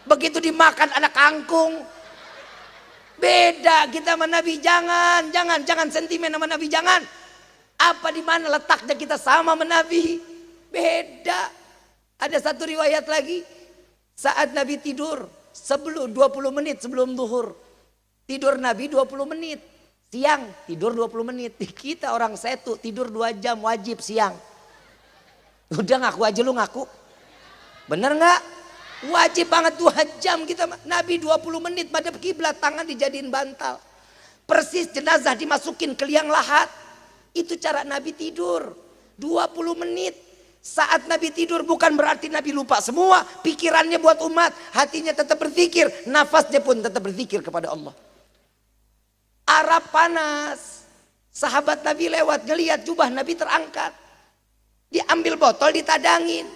Begitu dimakan anak kangkung. Beda kita sama Nabi, jangan sentimen sama Nabi, jangan. Apa di mana letaknya kita sama sama Nabi? Beda. Ada satu riwayat lagi, saat Nabi tidur sebelum 20 menit sebelum zuhur. Tidur Nabi 20 menit. Siang tidur 20 menit. Kita orang setu tidur 2 jam wajib siang. Udah ngaku aja lu ngaku. Bener nggak? Wajib banget 2 jam kita. Nabi 20 menit madhab kiblat, tangan dijadiin bantal. Persis jenazah dimasukin ke liang lahat. Itu cara Nabi tidur 20 menit. Saat Nabi tidur bukan berarti Nabi lupa semua. Pikirannya buat umat, hatinya tetap berzikir, nafasnya pun tetap berzikir kepada Allah. Arab panas, sahabat Nabi lewat ngelihat jubah Nabi terangkat. Diambil botol ditadangin,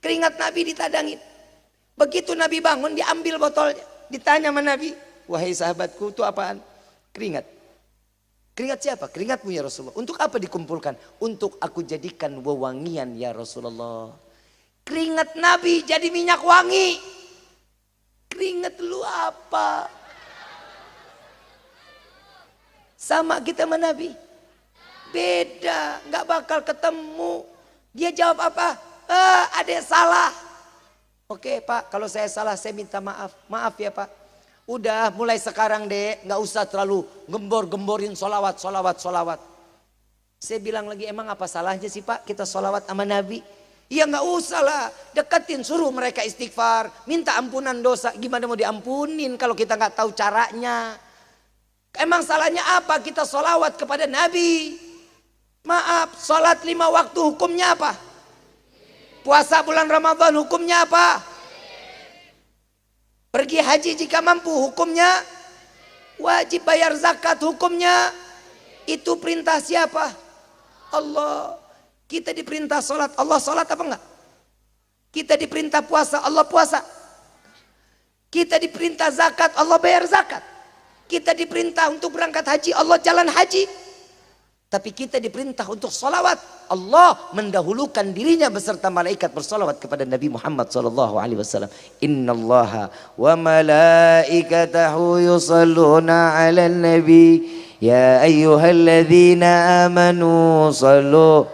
keringat Nabi ditadangin. Begitu Nabi bangun diambil botolnya. Ditanya sama Nabi, wahai sahabatku itu apaan? Keringat. Keringat siapa? Keringatmu ya Rasulullah. Untuk apa dikumpulkan? Untuk aku jadikan wewangian ya Rasulullah. Keringat Nabi jadi minyak wangi. Keringat lu apa? Sama kita sama Nabi? Beda, gak bakal ketemu. Dia jawab apa? Ada salah. Oke Pak, kalau saya salah saya minta maaf. Maaf ya Pak. Udah mulai sekarang dek, nggak usah terlalu gembor-gemborin solawat. Saya bilang lagi, emang apa salahnya sih Pak kita solawat sama Nabi? Ya nggak usah lah, deketin, suruh mereka istighfar, minta ampunan dosa. Gimana mau diampunin kalau kita nggak tahu caranya? Emang salahnya apa kita solawat kepada Nabi? Maaf, sholat 5 waktu hukumnya apa? Puasa bulan Ramadan hukumnya apa? Pergi haji jika mampu hukumnya? Wajib bayar zakat hukumnya? Itu perintah siapa? Allah. Kita diperintah sholat, Allah sholat apa enggak? Kita diperintah puasa, Allah puasa. Kita diperintah zakat, Allah bayar zakat. Kita diperintah untuk berangkat haji, Allah jalan haji. Tapi kita diperintah untuk sholawat. Allah mendahulukan dirinya beserta malaikat bersolawat kepada Nabi Muhammad SAW. Inna Allaha wa malaikatahu yusalluna ala nabi. Ya ayyuhalladzina amanu sallu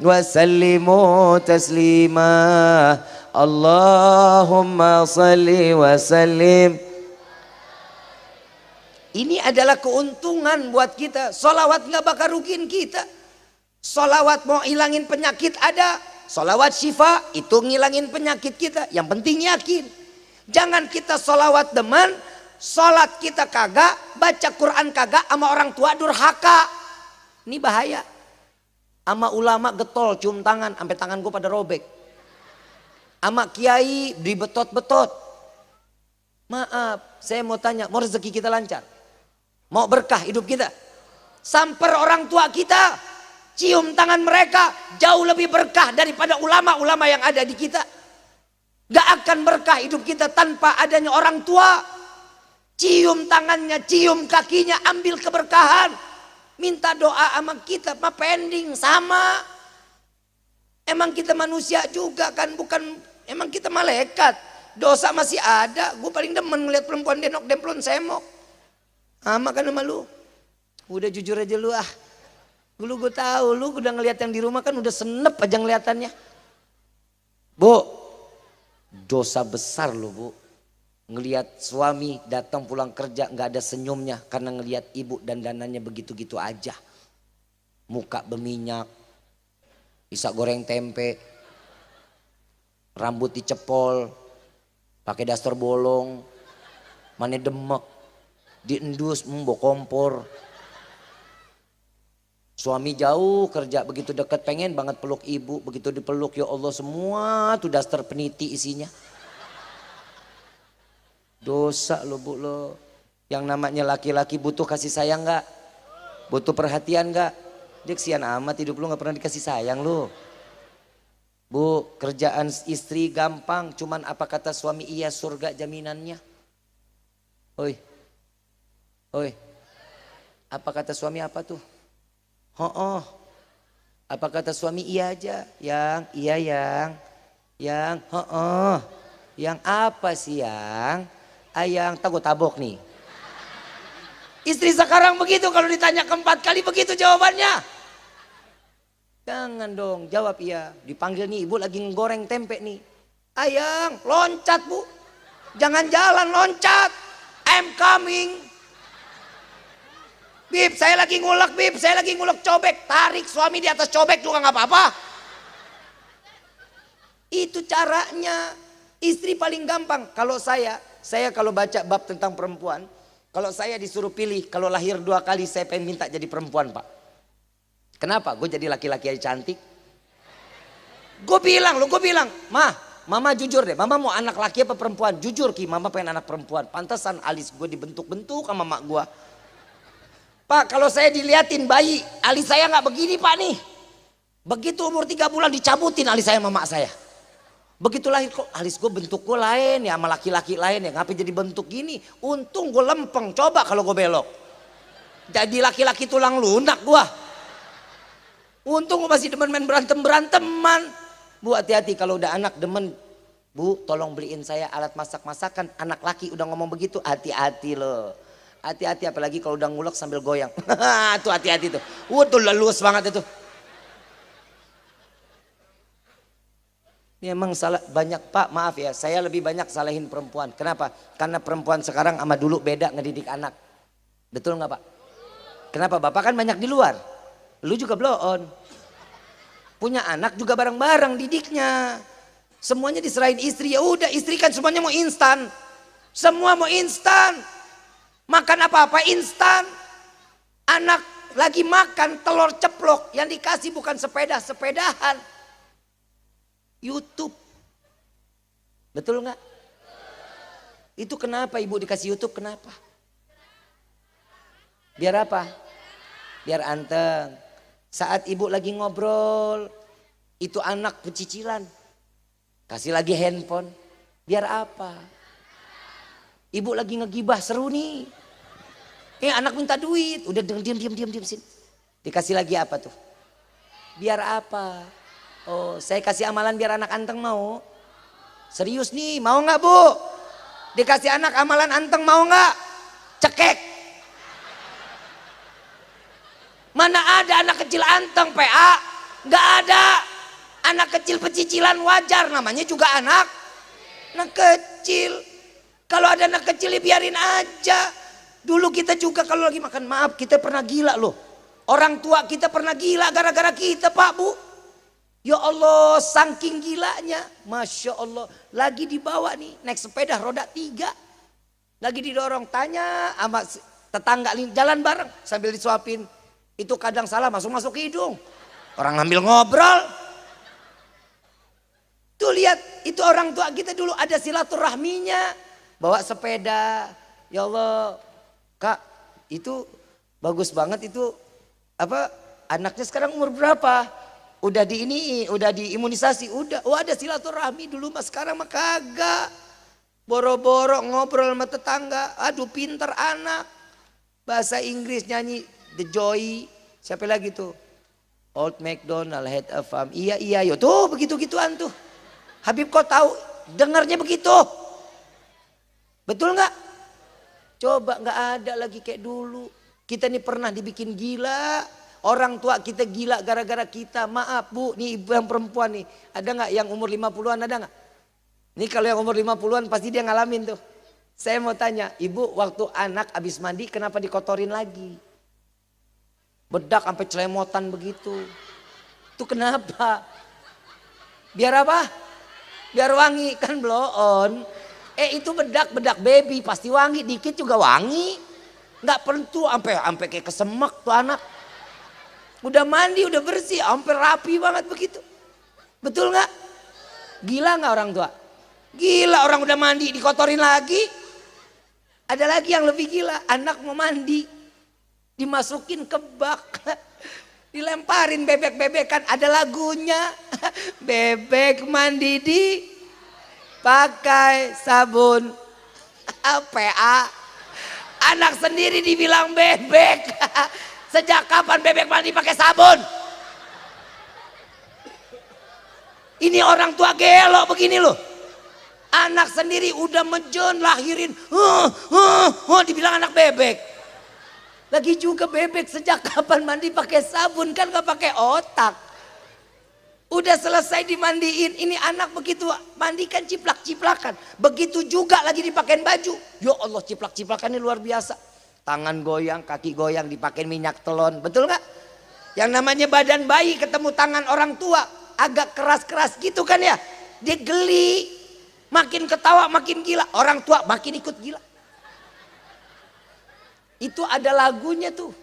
wa sallimu taslima. Allahumma salli wa sallim. Ini adalah keuntungan buat kita. Solawat nggak bakal rugiin kita. Solawat mau hilangin penyakit ada. Solawat syifa itu ngilangin penyakit kita. Yang penting yakin. Jangan kita solawat demen, sholat kita kagak, baca Quran kagak, sama orang tua durhaka. Ini bahaya. Sama ulama getol, cium tangan, sampai tangan gue pada robek. Sama kiai dibetot-betot. Maaf, saya mau tanya, mau rezeki kita lancar? Mau berkah hidup kita? Samper orang tua kita, cium tangan mereka, jauh lebih berkah daripada ulama-ulama yang ada di kita. Gak akan berkah hidup kita tanpa adanya orang tua. Cium tangannya, cium kakinya, ambil keberkahan. Minta doa sama kita, mah pending sama. Emang kita manusia juga kan, bukan emang kita malaikat. Dosa masih ada. Gue paling demen ngeliat perempuan denok demplon semok. Sama kan sama lu. Udah jujur aja lu ah. Dulu gue tahu lu udah ngeliat yang di rumah kan udah senep aja ngeliatannya. Bu, dosa besar lu bu. Ngeliat suami datang pulang kerja nggak ada senyumnya karena ngeliat ibu dandanannya begitu-gitu aja. Muka berminyak, bisa goreng tempe, rambut dicepol, pakai daster bolong, mana demek, diendus, mbok kompor. Suami jauh kerja begitu dekat pengen banget peluk ibu, begitu dipeluk ya Allah semua tuh daster peniti isinya. Dosa lo bu lo. Yang namanya laki-laki butuh kasih sayang nggak? Butuh perhatian nggak? Dia kesian amat hidup lo nggak pernah dikasih sayang lo. Bu, kerjaan istri gampang, cuman apa kata suami iya surga jaminannya. Oi, oi, apa kata suami apa tuh? Oh, apa kata suami iya aja, yang iya yang yang apa sih yang? Ayang tago tabok nih. Istri sekarang begitu kalau ditanya keempat kali begitu jawabannya. Jangan dong jawab iya. Dipanggil nih ibu lagi ngoreng tempe nih. Ayang loncat bu. Jangan jalan loncat. I'm coming. Bib saya lagi ngulek bib. Saya lagi ngulek cobek. Tarik suami di atas cobek juga gak apa-apa. Itu caranya. Istri paling gampang. Kalau saya kalau baca bab tentang perempuan, kalau saya disuruh pilih, kalau lahir 2 kali saya pengen minta jadi perempuan pak. Kenapa? Gue jadi laki-laki aja cantik. Gue bilang, mama jujur deh, mama mau anak laki apa perempuan? Jujur Ki, mama pengen anak perempuan. Pantesan alis gue dibentuk-bentuk sama mak gue. Pak kalau saya diliatin bayi, alis saya gak begini pak nih. Begitu umur 3 bulan dicabutin alis saya sama mak saya. Begitu lahir kok alis gue bentuk gue lain ya sama laki-laki lain ya. Ngapain jadi bentuk gini? Untung gue lempeng, coba kalau gue belok. Jadi laki-laki tulang lunak gue. Untung gue masih demen main berantem-beranteman. Bu hati-hati kalau udah anak demen. Bu tolong beliin saya alat masak-masakan. Anak laki udah ngomong begitu hati-hati loh. Hati-hati apalagi kalau udah ngulek sambil goyang. Tuh hati-hati tuh. Tuh lelus banget itu. Ini emang salah banyak Pak, maaf ya, saya lebih banyak salahin perempuan. Kenapa? Karena perempuan sekarang sama dulu beda ngedidik anak. Betul nggak Pak? Kenapa? Bapak kan banyak di luar. Lu juga blow on. Punya anak juga bareng-bareng didiknya. Semuanya diserahin istri. Ya udah, istri kan semuanya mau instan. Semua mau instan. Makan apa-apa instan. Anak lagi makan telur ceplok, yang dikasih bukan sepedahan. YouTube. Betul nggak? Itu kenapa ibu dikasih YouTube? Kenapa? Biar apa? Biar anteng. Saat ibu lagi ngobrol, itu anak pecicilan. Kasih lagi handphone. Biar apa? Ibu lagi ngegibah seru nih. Anak minta duit. Udah diam sini. Dikasih lagi apa tuh? Biar apa? Oh, saya kasih amalan biar anak anteng mau. Serius nih, mau nggak Bu? Dikasih anak amalan anteng mau nggak? Cekek. Mana ada anak kecil anteng PA? Nggak ada. Anak kecil pecicilan wajar, namanya juga anak kecil. Kalau ada anak kecil ya biarin aja. Dulu kita juga kalau lagi makan, maaf kita pernah gila loh. Orang tua kita pernah gila gara-gara kita Pak Bu. Ya Allah, saking gilanya, Masya Allah. Lagi dibawa nih, naik sepeda roda 3. Lagi didorong, tanya sama tetangga jalan bareng sambil disuapin. Itu kadang salah masuk ke hidung. Orang ngambil ngobrol. Tuh lihat, itu orang tua kita dulu ada silaturahminya. Bawa sepeda, ya Allah. Kak, itu bagus banget itu. Apa, anaknya sekarang umur berapa? Udah udah diimunisasi, udah. Oh ada silaturahmi dulu mas, sekarang mah kagak. Boro-boro ngobrol sama tetangga, aduh pinter anak. Bahasa Inggris nyanyi The Joy, siapa lagi tuh? Old MacDonald had a farm, iya yo tuh begitu-gituan tuh. Habib kok tahu, dengarnya begitu. Betul nggak? Coba nggak ada lagi kayak dulu. Kita nih pernah dibikin gila. Orang tua kita gila gara-gara kita. Maaf Bu, nih ibu yang perempuan nih. Ada nggak yang umur 50-an ada nggak? Nih kalau yang umur 50-an pasti dia ngalamin tuh. Saya mau tanya, ibu waktu anak habis mandi kenapa dikotorin lagi? Bedak sampai celemotan begitu. Itu kenapa? Biar apa? Biar wangi, kan blow on. Itu bedak baby pasti wangi, dikit juga wangi. Nggak perlu tuh sampai kayak kesemek tuh anak. Udah mandi, udah bersih, hampir rapi banget begitu. Betul nggak? Gila nggak orang tua? Gila, orang udah mandi dikotorin lagi. Ada lagi yang lebih gila, anak mau mandi, dimasukin ke bak, dilemparin bebek-bebekan, ada lagunya. Bebek mandi di pakai sabun. PA. Anak sendiri dibilang bebek. Sejak kapan bebek mandi pakai sabun? Ini orang tua gelo begini loh. Anak sendiri udah mejen lahirin, dibilang anak bebek. Lagi juga bebek sejak kapan mandi pakai sabun, kan gak pakai otak. Udah selesai dimandiin, ini anak begitu mandikan ciplak-ciplakan. Begitu juga lagi dipakein baju. Ya Allah, ciplak-ciplakan ini luar biasa. Tangan goyang, kaki goyang, dipakein minyak telon. Betul gak? Yang namanya badan bayi ketemu tangan orang tua, agak keras-keras gitu kan ya. Dia geli, makin ketawa makin gila, orang tua makin ikut gila. Itu ada lagunya tuh.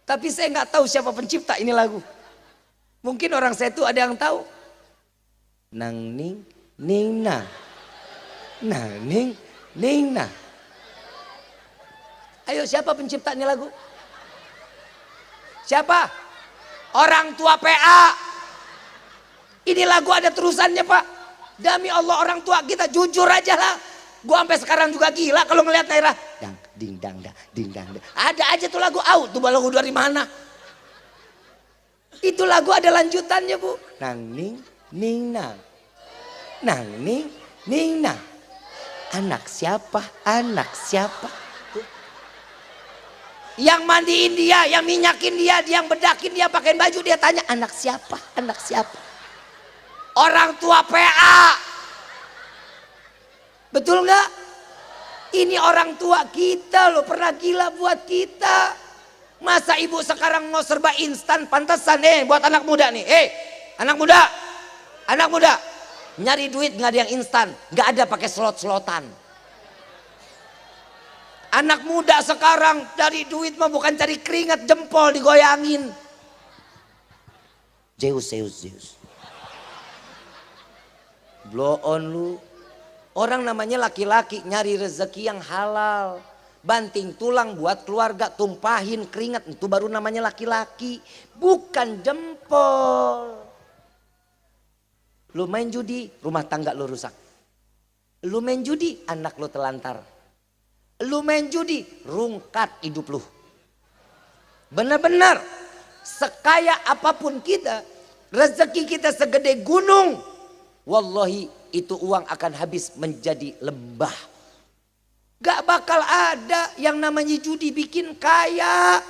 Tapi saya nggak tahu siapa pencipta ini lagu. Mungkin orang saya tuh ada yang tahu. Nang ning ning na. Nang ning ning na. Ayo siapa pencipta ini lagu? Siapa? Orang tua PA. Ini lagu ada terusannya Pak. Demi Allah orang tua kita jujur aja lah. Gua sampai sekarang juga gila kalau ngelihat daerah. Dang ding dang da ding dang da. Ada aja tuh lagu tuh lagu dari mana? Itu lagu ada lanjutannya Bu. Nang ning ning nang. Nang ning ning nang. Anak siapa? Anak siapa? Yang mandiin dia, yang minyakin dia, yang bedakin dia, pakein baju, dia tanya anak siapa? Anak siapa? Orang tua PA. Betul nggak? Ini orang tua kita loh, pernah gila buat kita. Masa ibu sekarang mau serba instan, pantesan buat anak muda nih. Anak muda, nyari duit nggak ada yang instan, nggak ada pakai slot-slotan. Anak muda sekarang cari duit mah bukan cari keringat, jempol digoyangin. Zeus. Blow on lu. Orang namanya laki-laki nyari rezeki yang halal. Banting tulang buat keluarga, tumpahin keringat, itu baru namanya laki-laki. Bukan jempol. Lu main judi, rumah tangga lu rusak. Lu main judi, anak lu telantar. Lu main judi, rungkat hidup lu. Benar-benar, sekaya apapun kita, rezeki kita segede gunung, wallahi itu uang akan habis menjadi lembah. Gak bakal ada yang namanya judi bikin kaya.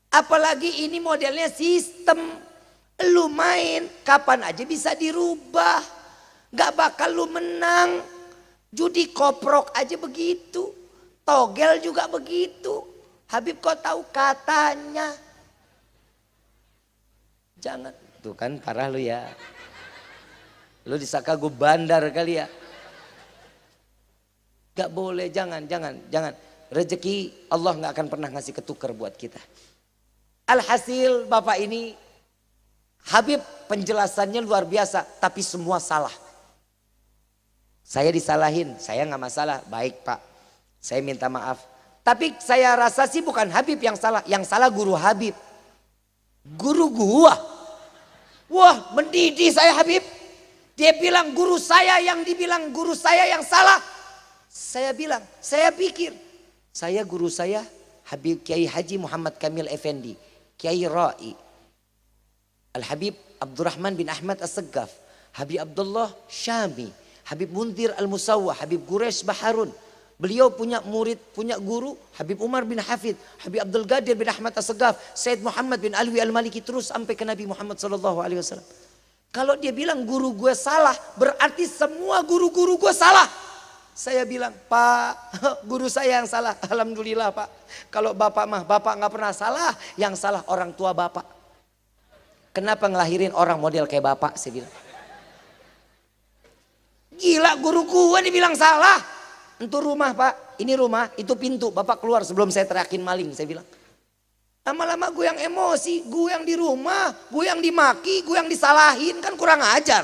Apalagi ini modelnya sistem. Lu main kapan aja bisa dirubah. Gak bakal lu menang. Judi koprok aja begitu. Togel juga begitu. Habib kau tahu katanya. Jangan. Tuh kan parah lu ya. Lu disangka gue bandar kali ya. Gak boleh, jangan. Rezeki Allah gak akan pernah ngasih ketukar buat kita. Alhasil Bapak ini, Habib penjelasannya luar biasa, tapi semua salah. Saya disalahin, saya gak masalah, baik Pak. Saya minta maaf. Tapi saya rasa sih bukan Habib yang salah guru Habib. Guru gua. Wah, mendidih saya Habib. Dia bilang guru saya yang dibilang guru saya yang salah. Saya bilang, saya pikir. Saya guru saya Habib Kiai Haji Muhammad Kamil Effendi. Kiai Ra'i. Al-Habib Abdurrahman bin Ahmad As-Saggaf. Habib Abdullah Syami. Habib Munzir Al-Musawwa. Habib Quraish Baharun. Beliau punya murid, punya guru. Habib Umar bin Hafid. Habib Abdul Qadir bin Ahmad As-Saggaf. Sayyid Muhammad bin Alwi Al-Maliki. Terus sampai ke Nabi Muhammad SAW. Kalau dia bilang guru gue salah, berarti semua guru-guru gue salah. Saya bilang, Pak, guru saya yang salah. Alhamdulillah Pak. Kalau Bapak mah, Bapak gak pernah salah. Yang salah orang tua Bapak. Kenapa ngelahirin orang model kayak Bapak, saya bilang. Gila, guru gue dibilang salah. Itu rumah Pak, ini rumah, itu pintu. Bapak keluar sebelum saya teriakin maling, saya bilang. Lama-lama gue yang emosi, gue yang di rumah, gue yang dimaki, gue yang disalahin, kan kurang ajar.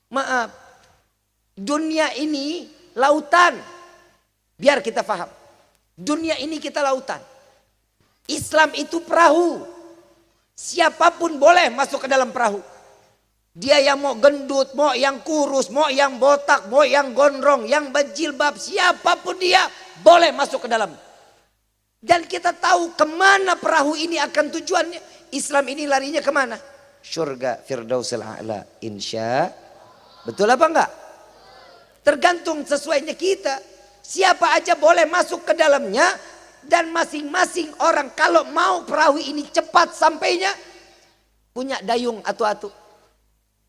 Maaf, dunia ini lautan, biar kita paham. Dunia ini kita lautan. Islam itu perahu, siapapun boleh masuk ke dalam perahu. Dia yang mau gendut, mau yang kurus, mau yang botak, mau yang gondrong, yang berjilbab, siapapun dia boleh masuk ke dalam. Dan kita tahu kemana perahu ini akan tujuannya. Islam ini larinya kemana? Surga Firdausil A'la. Insya. Betul apa enggak? Tergantung sesuainya kita. Siapa aja boleh masuk ke dalamnya. Dan masing-masing orang kalau mau perahu ini cepat sampainya. Punya dayung atu-atu.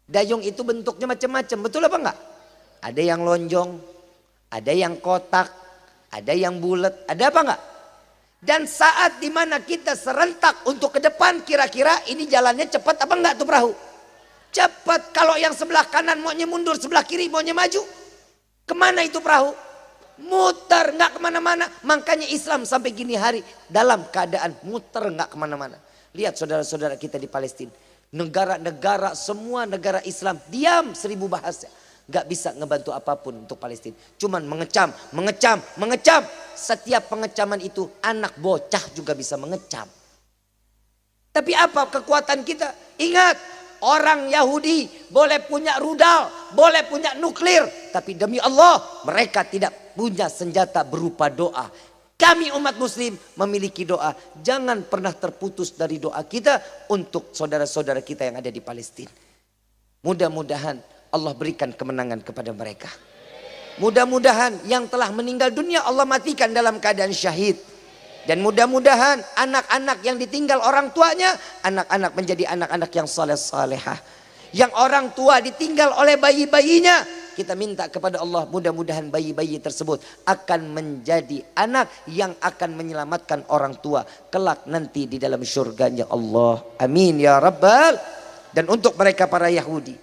Dayung itu bentuknya macam-macam. Betul apa enggak? Ada yang lonjong. Ada yang kotak. Ada yang bulat. Ada apa enggak? Dan saat dimana kita serentak untuk ke depan, kira-kira ini jalannya cepat apa enggak tuh perahu? Cepat. Kalau yang sebelah kanan maunya mundur, sebelah kiri maunya maju. Kemana itu perahu? Muter, enggak kemana-mana. Makanya Islam sampai gini hari dalam keadaan muter, enggak kemana-mana. Lihat saudara-saudara kita di Palestina. Negara-negara, semua negara Islam diam 1000 bahasa. Gak bisa ngebantu apapun untuk Palestina. Cuman mengecam. Setiap pengecaman itu anak bocah juga bisa mengecam. Tapi apa kekuatan kita? Ingat, orang Yahudi boleh punya rudal, boleh punya nuklir. Tapi demi Allah mereka tidak punya senjata berupa doa. Kami umat muslim memiliki doa. Jangan pernah terputus dari doa kita untuk saudara-saudara kita yang ada di Palestina. Mudah-mudahan Allah berikan kemenangan kepada mereka. Mudah-mudahan yang telah meninggal dunia Allah matikan dalam keadaan syahid. Dan mudah-mudahan anak-anak yang ditinggal orang tuanya, anak-anak menjadi anak-anak yang saleh salehah. Yang orang tua ditinggal oleh bayi-bayinya. Kita minta kepada Allah mudah-mudahan bayi-bayi tersebut akan menjadi anak yang akan menyelamatkan orang tua kelak nanti di dalam surganya Allah. Amin ya Rabbal. Dan untuk mereka para Yahudi,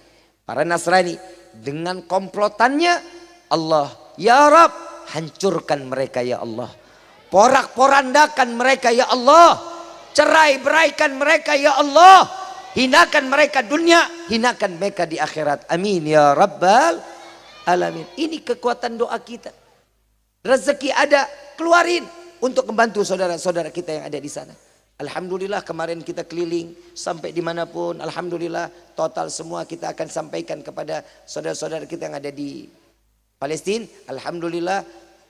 para Nasrani, dengan komplotannya Allah, ya Rabb, hancurkan mereka ya Allah. Porak-porandakan mereka ya Allah. Cerai-beraikan mereka ya Allah. Hinakan mereka dunia, hinakan mereka di akhirat. Amin ya Rabbal alamin. Ini kekuatan doa kita. Rezeki ada, keluarin untuk membantu saudara-saudara kita yang ada di sana. Alhamdulillah kemarin kita keliling sampai dimanapun. Alhamdulillah total semua kita akan sampaikan kepada saudara-saudara kita yang ada di Palestina. Alhamdulillah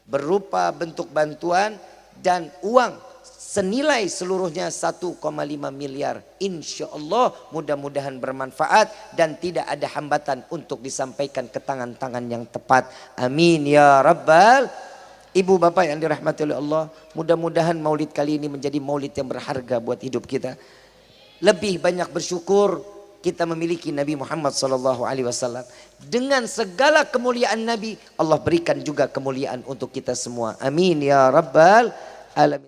berupa bentuk bantuan dan uang senilai seluruhnya 1,5 miliar. Insya Allah mudah-mudahan bermanfaat dan tidak ada hambatan untuk disampaikan ke tangan-tangan yang tepat. Amin ya Rabbal. Ibu bapak yang dirahmati oleh Allah, mudah-mudahan maulid kali ini menjadi maulid yang berharga buat hidup kita. Lebih banyak bersyukur kita memiliki Nabi Muhammad SAW. Dengan segala kemuliaan Nabi, Allah berikan juga kemuliaan untuk kita semua. Amin ya Rabbal alamin.